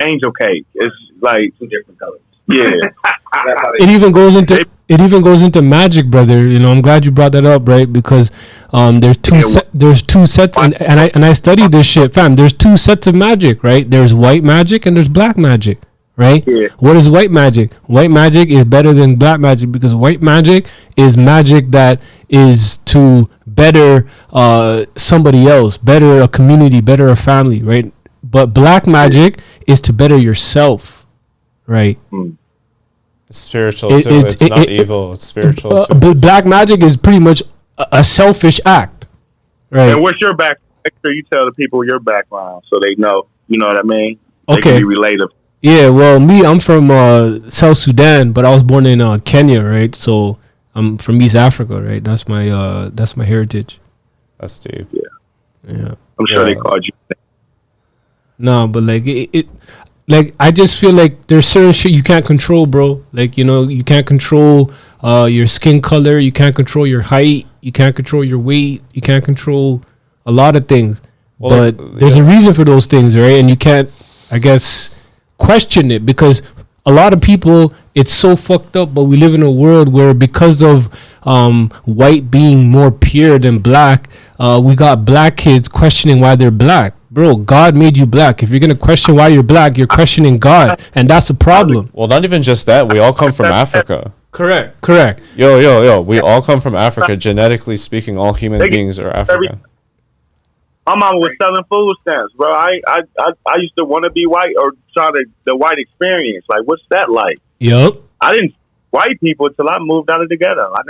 angel cake. It's like 2 different colors. Yeah. It even goes into magic, brother. You know, I'm glad you brought that up, right? Because there's two sets, and I studied this shit, fam. There's 2 sets of magic, right? There's white magic and there's black magic, right? Yeah. What is white magic? White magic is better than black magic because white magic is magic that is to better somebody else, better a community, better a family, right? But black magic is to better yourself, right? It's spiritual too. It's not evil. It's spiritual too. But black magic is pretty much a selfish act, right? And what's your background? Make sure you tell the people your background so they know. You know what I mean? They Okay. can be relatable. Yeah, well, I'm from South Sudan, but I was born in Kenya, right? So I'm from East Africa, right? That's my heritage. That's deep. Yeah. I'm sure they called you. No, but like like I just feel like there's certain shit you can't control, bro. Like, you know, you can't control your skin color, you can't control your height, you can't control your weight, you can't control a lot of things. Well, but there's a reason for those things, right? And you can't, I guess, question it because a lot of people, it's so fucked up, but we live in a world where because of white being more pure than black, we got black kids questioning why they're black. Bro, God made you black. If you're going to question why you're black, you're questioning God, and that's a problem. Well, not even just that. We all come from Africa. Correct. Yo. We all come from Africa. Genetically speaking, all human beings are African. My mama was selling food stamps, bro. I used to want to be white or try the white experience. Like, what's that like? Yep. I didn't white people until I moved out of the ghetto. I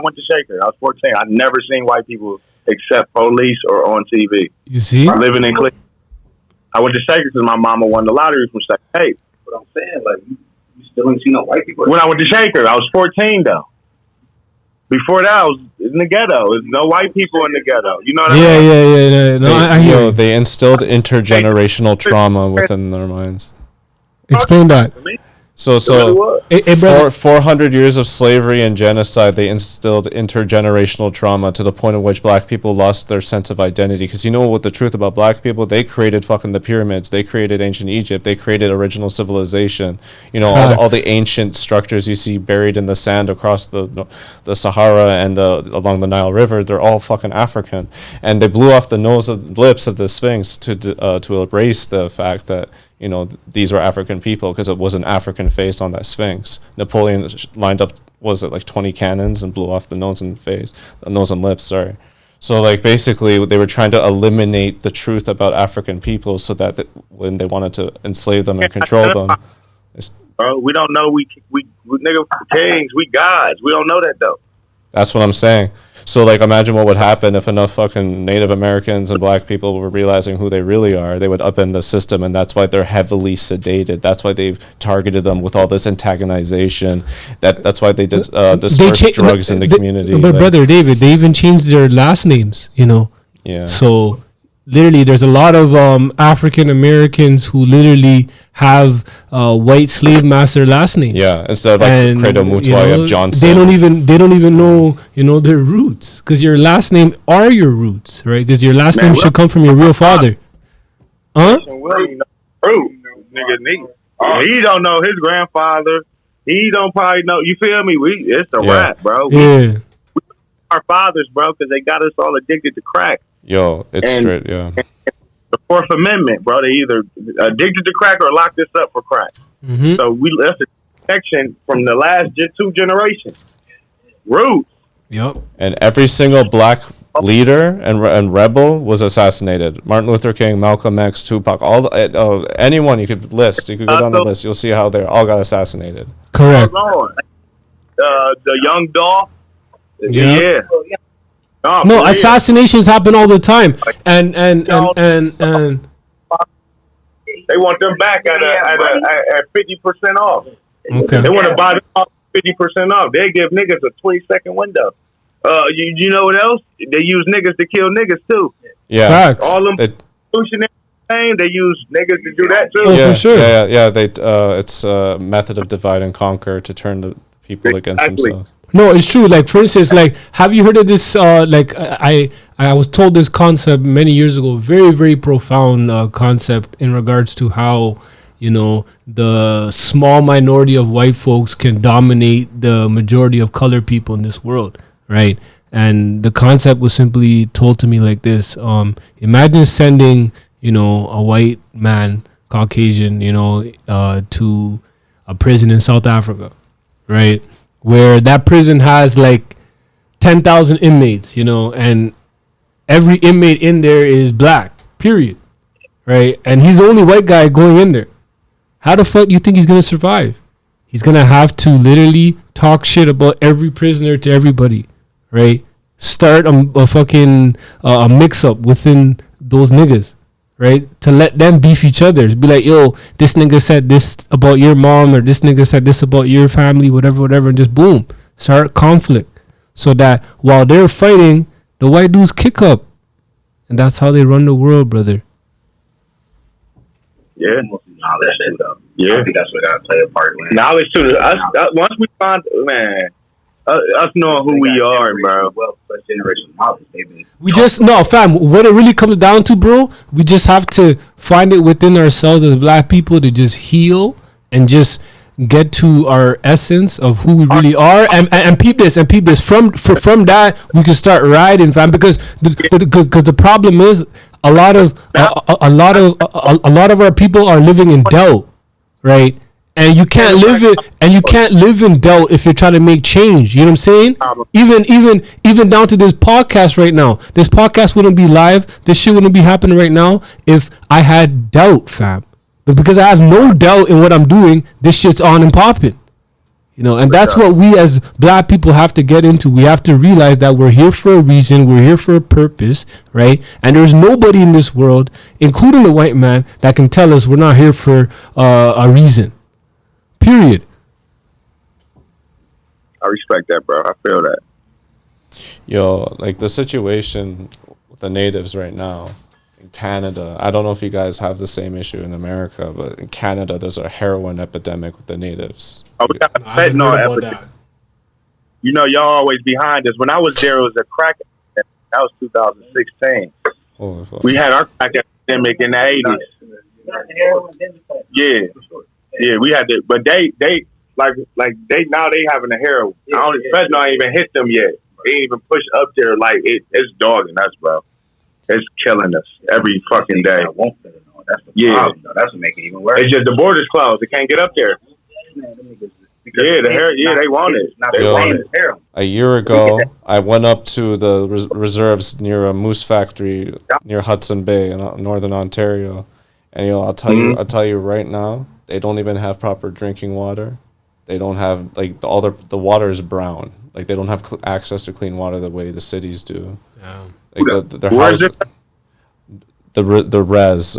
went to Shaker. I was 14. I'd never seen white people except police or on TV. You see? Living in Cleveland. I went to Shaker because my mama won the lottery from Shaker. Hey, But I'm saying, like, you still ain't seen no white people. when I went to Shaker, I was 14 though. Before that, I was in the ghetto. There's no white people in the ghetto. You know what I mean? Yeah. No, I hear you. They instilled intergenerational trauma within their minds. Explain that. So Hey, brother. 400 years of slavery and genocide, they instilled intergenerational trauma to the point at which black people lost their sense of identity. Because you know what the truth about black people? They created fucking the pyramids. They created ancient Egypt. They created original civilization. You know, all the ancient structures you see buried in the sand across the Sahara and along the Nile River, they're all fucking African. And they blew off the lips of the Sphinx to erase the fact that, you know, these were African people because it was an African face on that Sphinx. Napoleon lined up, was it like 20 cannons and blew off the nose and lips, sorry. So like basically they were trying to eliminate the truth about African people so that when they wanted to enslave them and control them. Bro, we don't know we nigga kings, we gods. We don't know that though. That's what I'm saying. So, like, imagine what would happen if enough fucking Native Americans and black people were realizing who they really are. They would upend the system, and that's why they're heavily sedated. That's why they've targeted them with all this antagonization. That's why they disperse drugs in the community. But, brother David, they even changed their last names, you know. Yeah. So literally, there's a lot of African Americans who literally have white slave master last name. Yeah, instead of like Credo Mutwa, you have Johnson. They don't even know, their roots, because your last name are your roots, right? Because your last name should come from your real father. Huh? He don't know his grandfather. He don't probably know. You feel me? It's a rap, bro. Yeah. Our fathers, bro, because they got us all addicted to crack. Yo, it's straight, yeah. The Fourth Amendment, bro. They either addicted to crack or locked us up for crack. Mm-hmm. So that's a protection from the last two generations. Roots. Yep. And every single black leader and rebel was assassinated. Martin Luther King, Malcolm X, Tupac, anyone you could list. You could go down the list. You'll see how they all got assassinated. Correct. The young Dolph. Yeah. Oh, No, assassinations happen all the time, and they want them back at 50% off. Okay. They want to buy them off 50% off. They give niggas a 20-second window. You know what else? They use niggas to kill niggas too. Yeah. Facts. All them revolutionary thing, they use niggas to do that too. Oh, Yeah, for sure. yeah. It's a method of divide and conquer to turn the people against themselves. No, it's true. Like, for instance, like, have you heard of this? I was told this concept many years ago. Very, very profound concept in regards to how, the small minority of white folks can dominate the majority of colored people in this world, right? And the concept was simply told to me like this: imagine sending, a white man, Caucasian, to a prison in South Africa, right? Where that prison has like 10,000 inmates, and every inmate in there is black, period, right? And he's the only white guy going in there. How the fuck do you think he's going to survive? He's going to have to literally talk shit about every prisoner to everybody, right? Start a fucking mix-up within those niggas, right? To let them beef each other. Be like, yo, this nigga said this about your mom, or this nigga said this about your family, whatever, and just boom, start conflict. So that while they're fighting, the white dudes kick up. And that's how they run the world, brother. Yeah. Knowledge too, though. Yeah. I think that's what gotta play a part in it. Knowledge too. Once we find, us knowing who we are, bro. Well, first generation knowledge, maybe. We just, no, fam, what it really comes down to, bro, we just have to find it within ourselves as black people to just heal and just get to our essence of who we really are, and peep this. From that, we can start riding, fam, because the problem is a lot of our people are living in doubt, right? And you can't live in doubt if you're trying to make change. You know what I'm saying? Even down to this podcast right now. This podcast wouldn't be live. This shit wouldn't be happening right now if I had doubt, fam. But because I have no doubt in what I'm doing, this shit's on and popping. And that's what we as black people have to get into. We have to realize that we're here for a reason. We're here for a purpose, right? And there's nobody in this world, including the white man, that can tell us we're not here for a reason. Period. I respect that, bro. I feel that. Yo, like the situation with the natives right now in Canada. I don't know if you guys have the same issue in America, but in Canada, there's a heroin epidemic with the natives. Oh, we got a fentanyl epidemic. Y'all always behind us. When I was there, it was a crack epidemic. That was 2016. Oh, we had our crack epidemic in the 80s. Yeah, we had to, but they now they having a heroin. Fentanyl ain't even hit them yet. They ain't even push up there like it's dogging us, bro. It's killing us every fucking day. That's the problem, though. That's what make it even worse. It's just the border's closed. They can't get up there. They want it. They want it. A year ago, I went up to the reserves near a moose factory near Hudson Bay in northern Ontario, and I'll tell you right now, they don't even have proper drinking water. They don't have all the water is brown. Like they don't have access to clean water the way the cities do. Yeah. Their house, the res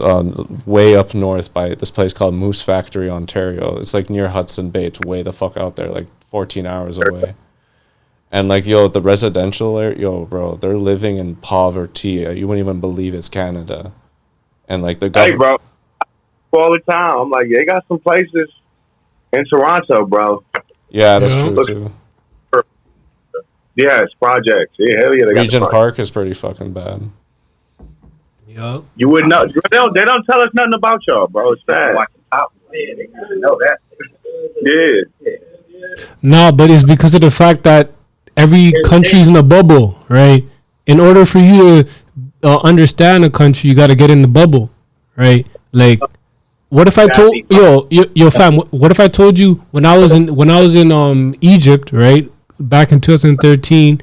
way up north by this place called Moose Factory, Ontario. It's like near Hudson Bay. It's way the fuck out there, like 14 hours away. And like, yo, the residential area, yo, bro, they're living in poverty. You wouldn't even believe it's Canada. And like the Hey, government, bro, all the time. I'm like, they got some places in Toronto, bro. yeah, that's Yeah. true too. Yeah, it's projects. Yeah, hell yeah, they got the Regent projects. Park is pretty fucking bad. Yup. You wouldn't know. They don't tell us nothing about y'all, bro. It's sad. Watch the top. Yeah, they gotta know that. Yeah. No, but it's because of the fact that every country's in a bubble, right? In order for you to understand a country, you got to get in the bubble, right? Like, what if I told yo fam? What if I told you when I was in Egypt, right, back in 2013,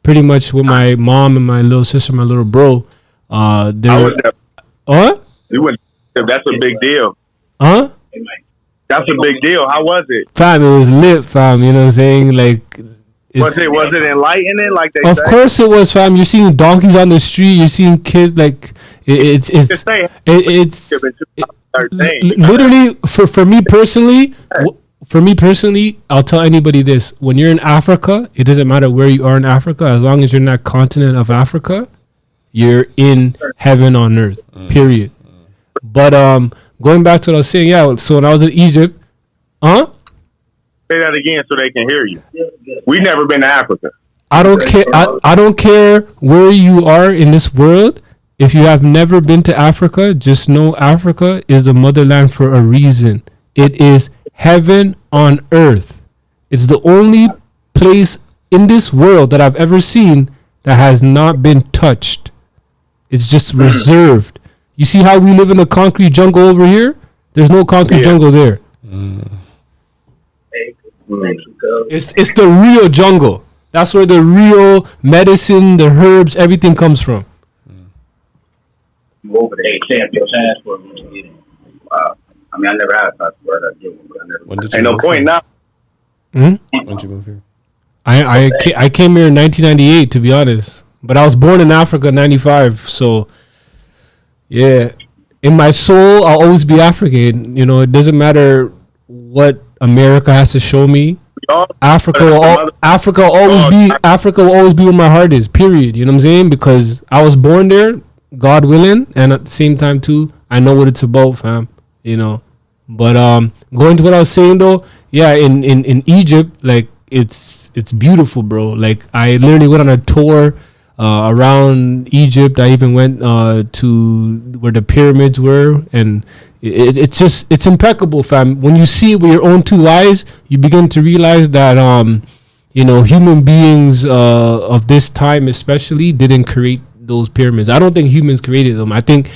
pretty much with my mom and my little sister, my little bro, I there. would never. What? You wouldn't. That's a big deal. Huh? That's a big deal. How was it? Fam, it was lit, fam. You know what I'm saying? Like, Was it enlightening? Like they of say? course it was, fam. You're seeing donkeys on the street. You're seeing kids like it's Just say it's in 2013. literally for me personally. For me personally, I'll tell anybody this: when you're in Africa, it doesn't matter where you are in Africa, as long as you're in that continent of Africa, you're in heaven on earth. Period. But going back to what I was saying, yeah. So when I was in Egypt, Say that again so they can hear you. We've never been to Africa. I don't care. I don't care where you are in this world. If you have never been to Africa, just know Africa is the motherland for a reason. It is heaven on earth. It's the only place in this world that I've ever seen that has not been touched. It's just reserved. You see how we live in a concrete jungle over here? There's no concrete jungle there. It's the real jungle. That's where the real medicine, the herbs, everything comes from. You over there, champ, your passport when you get in. Wow. I mean, I never had a passport. I get one, but I never. When did you Ain't no move point here? now. When did you move here? I came here in 1998, to be honest. But I was born in Africa in 95. So, yeah. In my soul, I'll always be African. You know, it doesn't matter what America has to show me. Africa will always be where my heart is, period. You know what I'm saying? Because I was born there, God willing, and at the same time too, I know what it's about, fam. You know. But going to what I was saying though, yeah, in Egypt, like it's beautiful, bro. Like I literally went on a tour around Egypt. I even went to where the pyramids were, and it's impeccable, fam. When you see it with your own two eyes, you begin to realize that human beings of this time especially didn't create those pyramids. I don't think humans created them. I think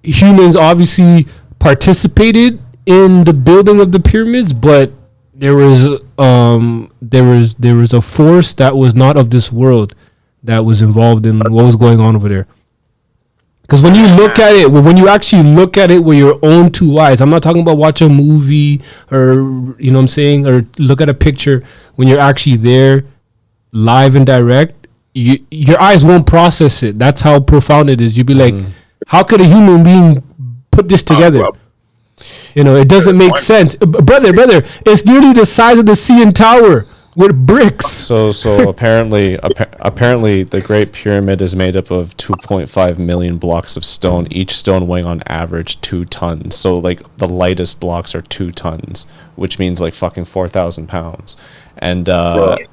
humans obviously participated in the building of the pyramids, but there was a force that was not of this world that was involved in what was going on over there. Because when you look at it, when you actually look at it with your own two eyes, I'm not talking about watch a movie or, you know what I'm saying, or look at a picture. When you're actually there, live and direct, your eyes won't process it. That's how profound it is. You'd be like, how could a human being put this together? It doesn't make sense. Brother, it's nearly the size of the CN Tower with bricks. So apparently the Great Pyramid is made up of 2.5 million blocks of stone, each stone weighing on average 2 tons. So like the lightest blocks are 2 tons, which means like fucking 4,000 pounds. And the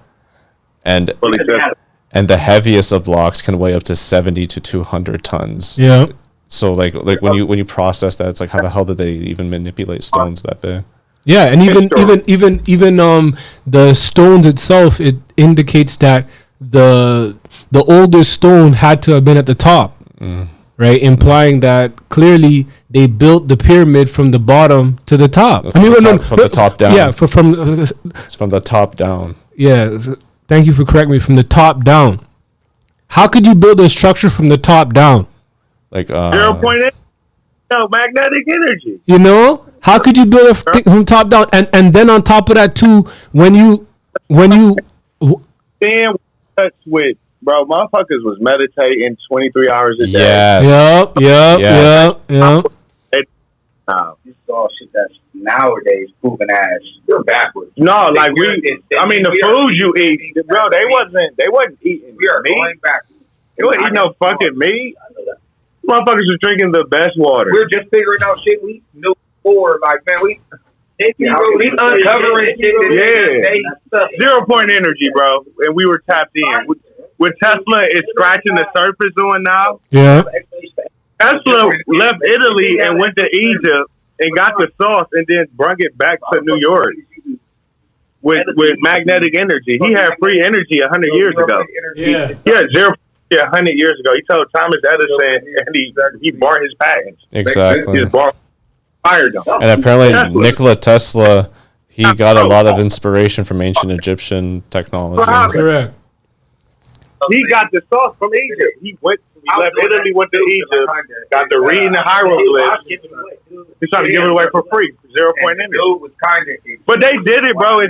heaviest of blocks can weigh up to 70 to 200 tons. Yeah. So like when you process that, it's like, how the hell did they even manipulate stones that big? Yeah, and even the stones itself, it indicates that the oldest stone had to have been at the top, right? Implying that clearly they built the pyramid from the bottom to the top. From the top down. Yeah, It's from the top down. Yeah, thank you for correcting me. From the top down. How could you build a structure from the top down? Like 0.8 magnetic energy. You know, how could you build a thing from top down, and then on top of that too, when you Damn, touch with bro, motherfuckers was meditating 23 hours a day. Yes. Yep. This is all shit that's nowadays proven as you're backwards. No, like the food you eat, bro, they wasn't eating We are meat. going backwards. They wasn't eating no fucking meat. Motherfuckers was drinking the best water. We're just figuring out shit we knew before. Like, man, we uncovering shit. Yeah. 0 point energy, bro. And we were tapped in. What Tesla is scratching the surface on now. Yeah. Tesla left Italy and went to Egypt and got the sauce and then brought it back to New York with magnetic energy. He had free energy 100 years ago. Yeah. Yeah, 100 years ago. He told Thomas Edison and he bought his patents. Exactly. He just fired them. And apparently Nikola Tesla, he got a lot of inspiration from ancient Egyptian technology. Correct. He got the sauce from Egypt. He left Italy, went to Egypt, got to reading the hieroglyphs. He's trying to give it away for free. 0 point energy. But they did it, bro.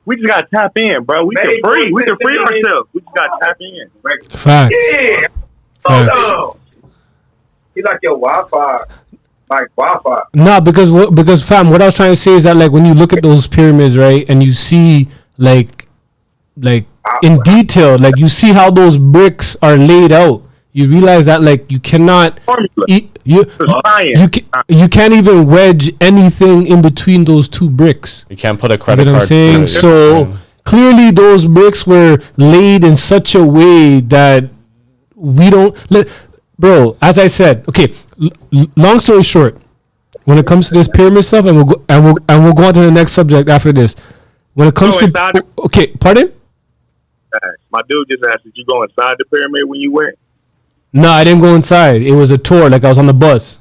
We just gotta tap in, bro. We can free ourselves. We just gotta tap in. Facts. Yeah. Facts. He's like your Wi-Fi. Like Wi-Fi. No, because fam, what I was trying to say is that like when you look at those pyramids, right, and you see like in detail, like you see how those bricks are laid out, you realize that like you cannot you can't even wedge anything in between those two bricks. You can't put a You credit know what I'm card saying? through it. So clearly those bricks were laid in such a way that we don't bro, as I said, okay, long story short, when it comes to this pyramid stuff, and we'll go on to the next subject after this. When it comes to okay, pardon? My dude just asked, did you go inside the pyramid when you went? No, I didn't go inside. It was a tour, like I was on the bus.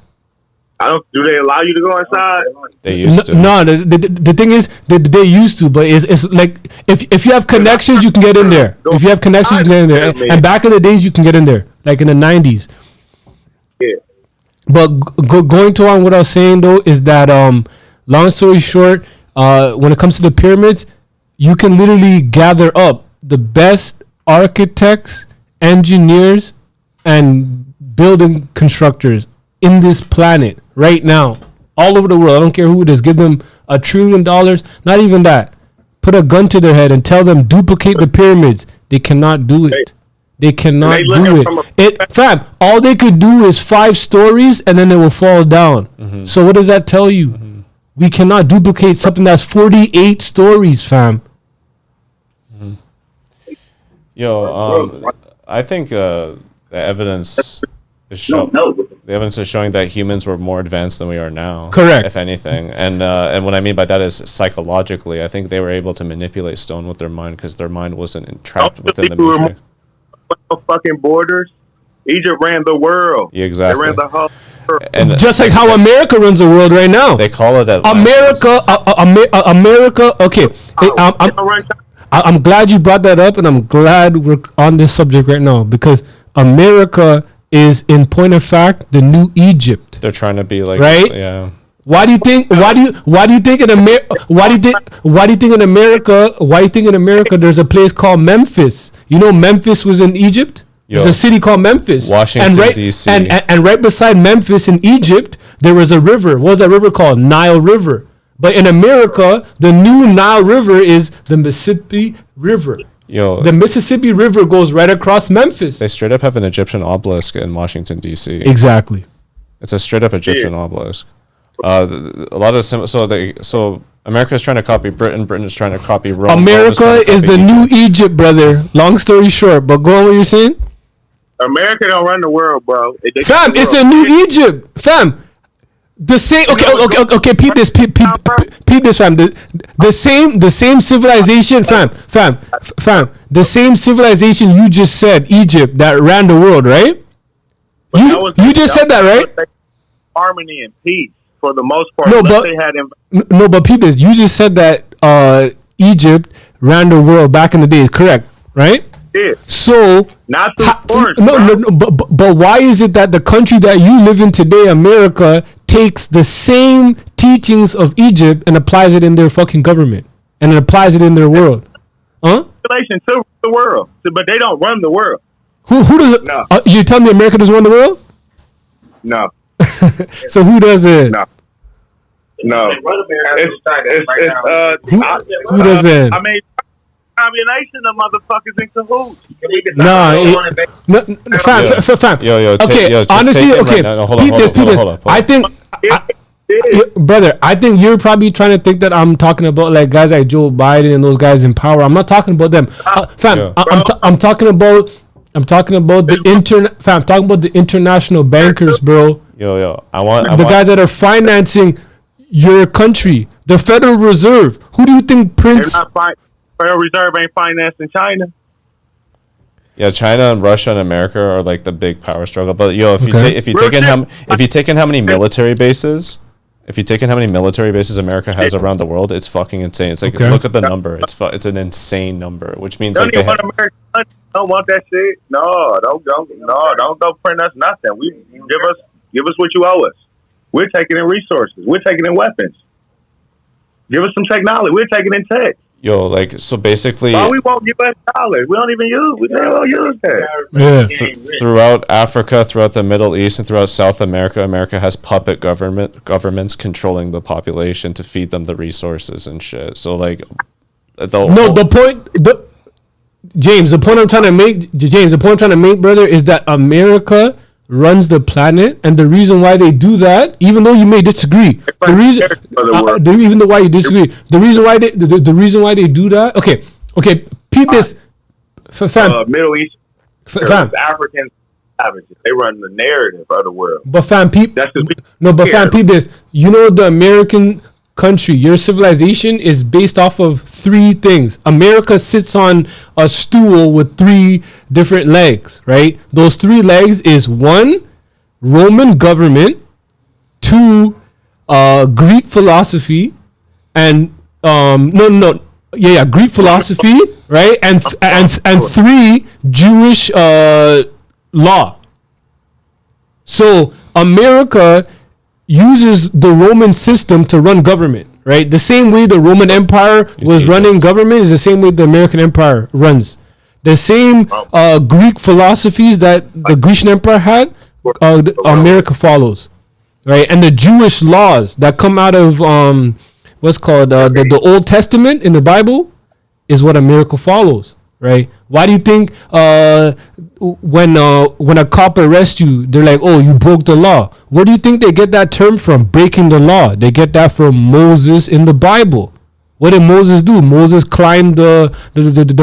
Do they allow you to go inside? They used to. No, the thing is that they used to, but it's like if you have connections, you can get in there. If you have connections, you can get in there. And back in the days, you can get in there, like in the 90s. Yeah. But going to on what I was saying though is that long story short, when it comes to the pyramids, you can literally gather up the best architects, engineers, and building constructors in this planet right now, all over the world. I don't care who it is. Give them $1 trillion. Not even that. Put a gun to their head and tell them duplicate the pyramids. They cannot do it. They cannot do it. Fam, all they could do is 5 stories and then it will fall down. Mm-hmm. So what does that tell you? Mm-hmm. We cannot duplicate something that's 48 stories, fam. Mm-hmm. Yo, I think the evidence is showing that humans were more advanced than we are now. Correct. If anything, and what I mean by that is psychologically, I think they were able to manipulate stone with their mind because their mind wasn't entrapped within the matrix. Fucking borders. Egypt ran the world. Yeah, exactly. They ran the whole world. And just like how America runs the world right now. They call it America. America. Okay, I'm glad you brought that up, and I'm glad we're on this subject right now because America is, in point of fact, the new Egypt. They're trying to be like, right? Yeah. Why do you think in America there's a place called Memphis? You know Memphis was in Egypt? There's a city called Memphis. Washington, D.C. And right beside Memphis in Egypt, there was a river. What was that river called? Nile River. But in America, the new Nile River is the Mississippi River. The Mississippi River goes right across Memphis. They straight up have an Egyptian obelisk in Washington, D.C. Exactly. It's a straight up Egyptian obelisk. A lot of so America is trying to copy Britain. Britain is trying to copy Rome. America is the new Egypt, brother. Long story short, but go on what you're saying. America don't run the world, bro. Fam, it's a new Egypt, fam. The same. Okay. Peep this, fam. The same civilization, fam. The same civilization you just said, Egypt, that ran the world, right? You just said that, right? Harmony and peace. For the most part, but peep this. You just said that Egypt ran the world back in the days, correct? Right? Yeah. So not the but why is it that the country that you live in today, America, takes the same teachings of Egypt and applies it in their fucking government and it applies it in their world? Huh? Relation to the world, but they don't run the world. Who does it? No. You tell me America doesn't run the world? No. So who does it? No. No. Who doesn't? I mean, combination of motherfuckers in cahoots. No, fam. Yo, Okay, just honestly, take it okay. right now. No, hold on, hold up. I think, brother, I think you're probably trying to think that I'm talking about like guys like Joe Biden and those guys in power. I'm not talking about them, fam. Yeah. I'm talking about the I'm talking about the international bankers, bro. Yo, The guys that are financing your country, the Federal Reserve. Who do you think Prince? Federal Reserve ain't financing China. Yeah, China and Russia and America are like the big power struggle. But yo, if you take in how many military bases, America has around the world, it's fucking insane. It's like look at the number. It's an insane number, which means Don't want that shit. No, don't go print us nothing. We give us what you owe us. We're taking in resources. We're taking in weapons. Give us some technology. We're taking in tech. Yo, like, so basically, why we won't give us dollars? We don't use that. Yeah. Throughout Africa, throughout the Middle East, and throughout South America, America has puppet governments controlling the population to feed them the resources and shit. So like, the point I'm trying to make, brother, is that America runs the planet, and the reason why they do that, even though you may disagree, the reason why they do that, okay, peep this, fam. Middle East, fam. African savages, they run the narrative of the world. But fam, peep this. You know, the American country, your civilization is based off of three things. America sits on a stool with three different legs, right? Those three legs is 1, Roman government, 2, Greek philosophy, and Greek philosophy, right? And 3, Jewish law. So America uses the Roman system to run government, right? The same way the Roman Empire was running government is the same way the American Empire runs. The same Greek philosophies that the Grecian Empire had, America follows, right? And the Jewish laws that come out of what's called the Old Testament in the Bible is what America follows, right? Why do you think when a cop arrests you, they're like, oh, you broke the law? Where do you think they get that term from, breaking the law? They get that from Moses in the Bible. What did Moses do? Moses climbed the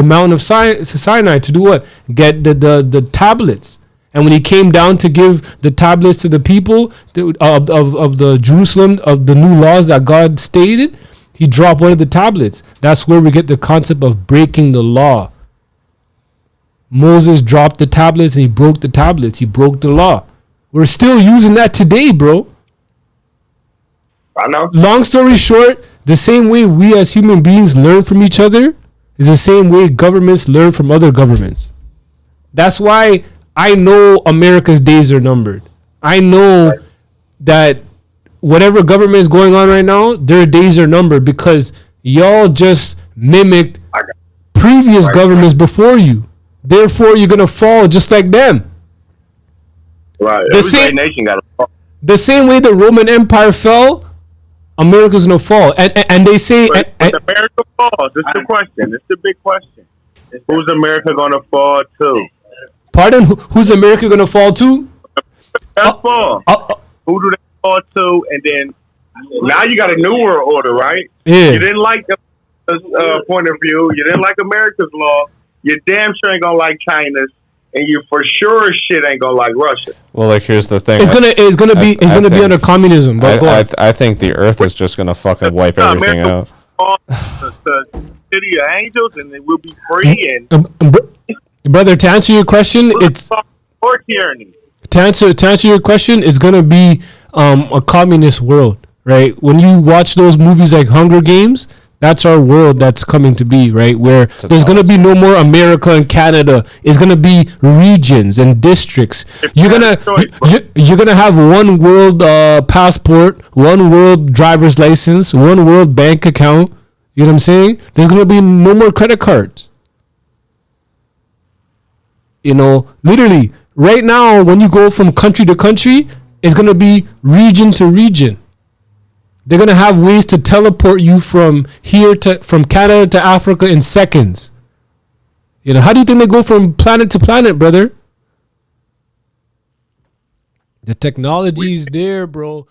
mountain of Sinai to do what? Get the tablets. And when he came down to give the tablets to the people of the Jerusalem, of the new laws that God stated, he dropped one of the tablets. That's where we get the concept of breaking the law. Moses dropped the tablets and he broke the tablets. He broke the law. We're still using that today, bro. I know. Long story short, the same way we as human beings learn from each other is the same way governments learn from other governments. That's why I know America's days are numbered. I know that whatever government is going on right now, their days are numbered because y'all just mimicked previous governments before you. Therefore, you're gonna fall just like them. Right. The same way the Roman Empire fell, America's gonna fall. And they say, when America falls, this is the question. This is the big question. Who's America gonna fall to? Pardon? Who's America gonna fall to? Who do they fall to? And then now you got a new world order, right? Yeah. You didn't like the point of view. You didn't like America's law. You damn sure ain't gonna like China's, and you for sure shit ain't gonna like Russia. Well, like here's the thing. It's gonna be under communism. But I think the Earth is just gonna fucking wipe everything out. The city of angels, and then we'll be free. And brother, to answer your question, it's tyranny. To answer your question, it's gonna be a communist world, right? When you watch those movies like Hunger Games, that's our world that's coming to be, right? Where there's going to be no more America and Canada. It's going to be regions and districts. You're going to have one world passport, one world driver's license, one world bank account. You know what I'm saying? There's going to be no more credit cards. You know, literally, right now, when you go from country to country, it's going to be region to region. They're gonna have ways to teleport you from Canada to Africa in seconds. You know, how do you think they go from planet to planet, brother? The technology is there, bro.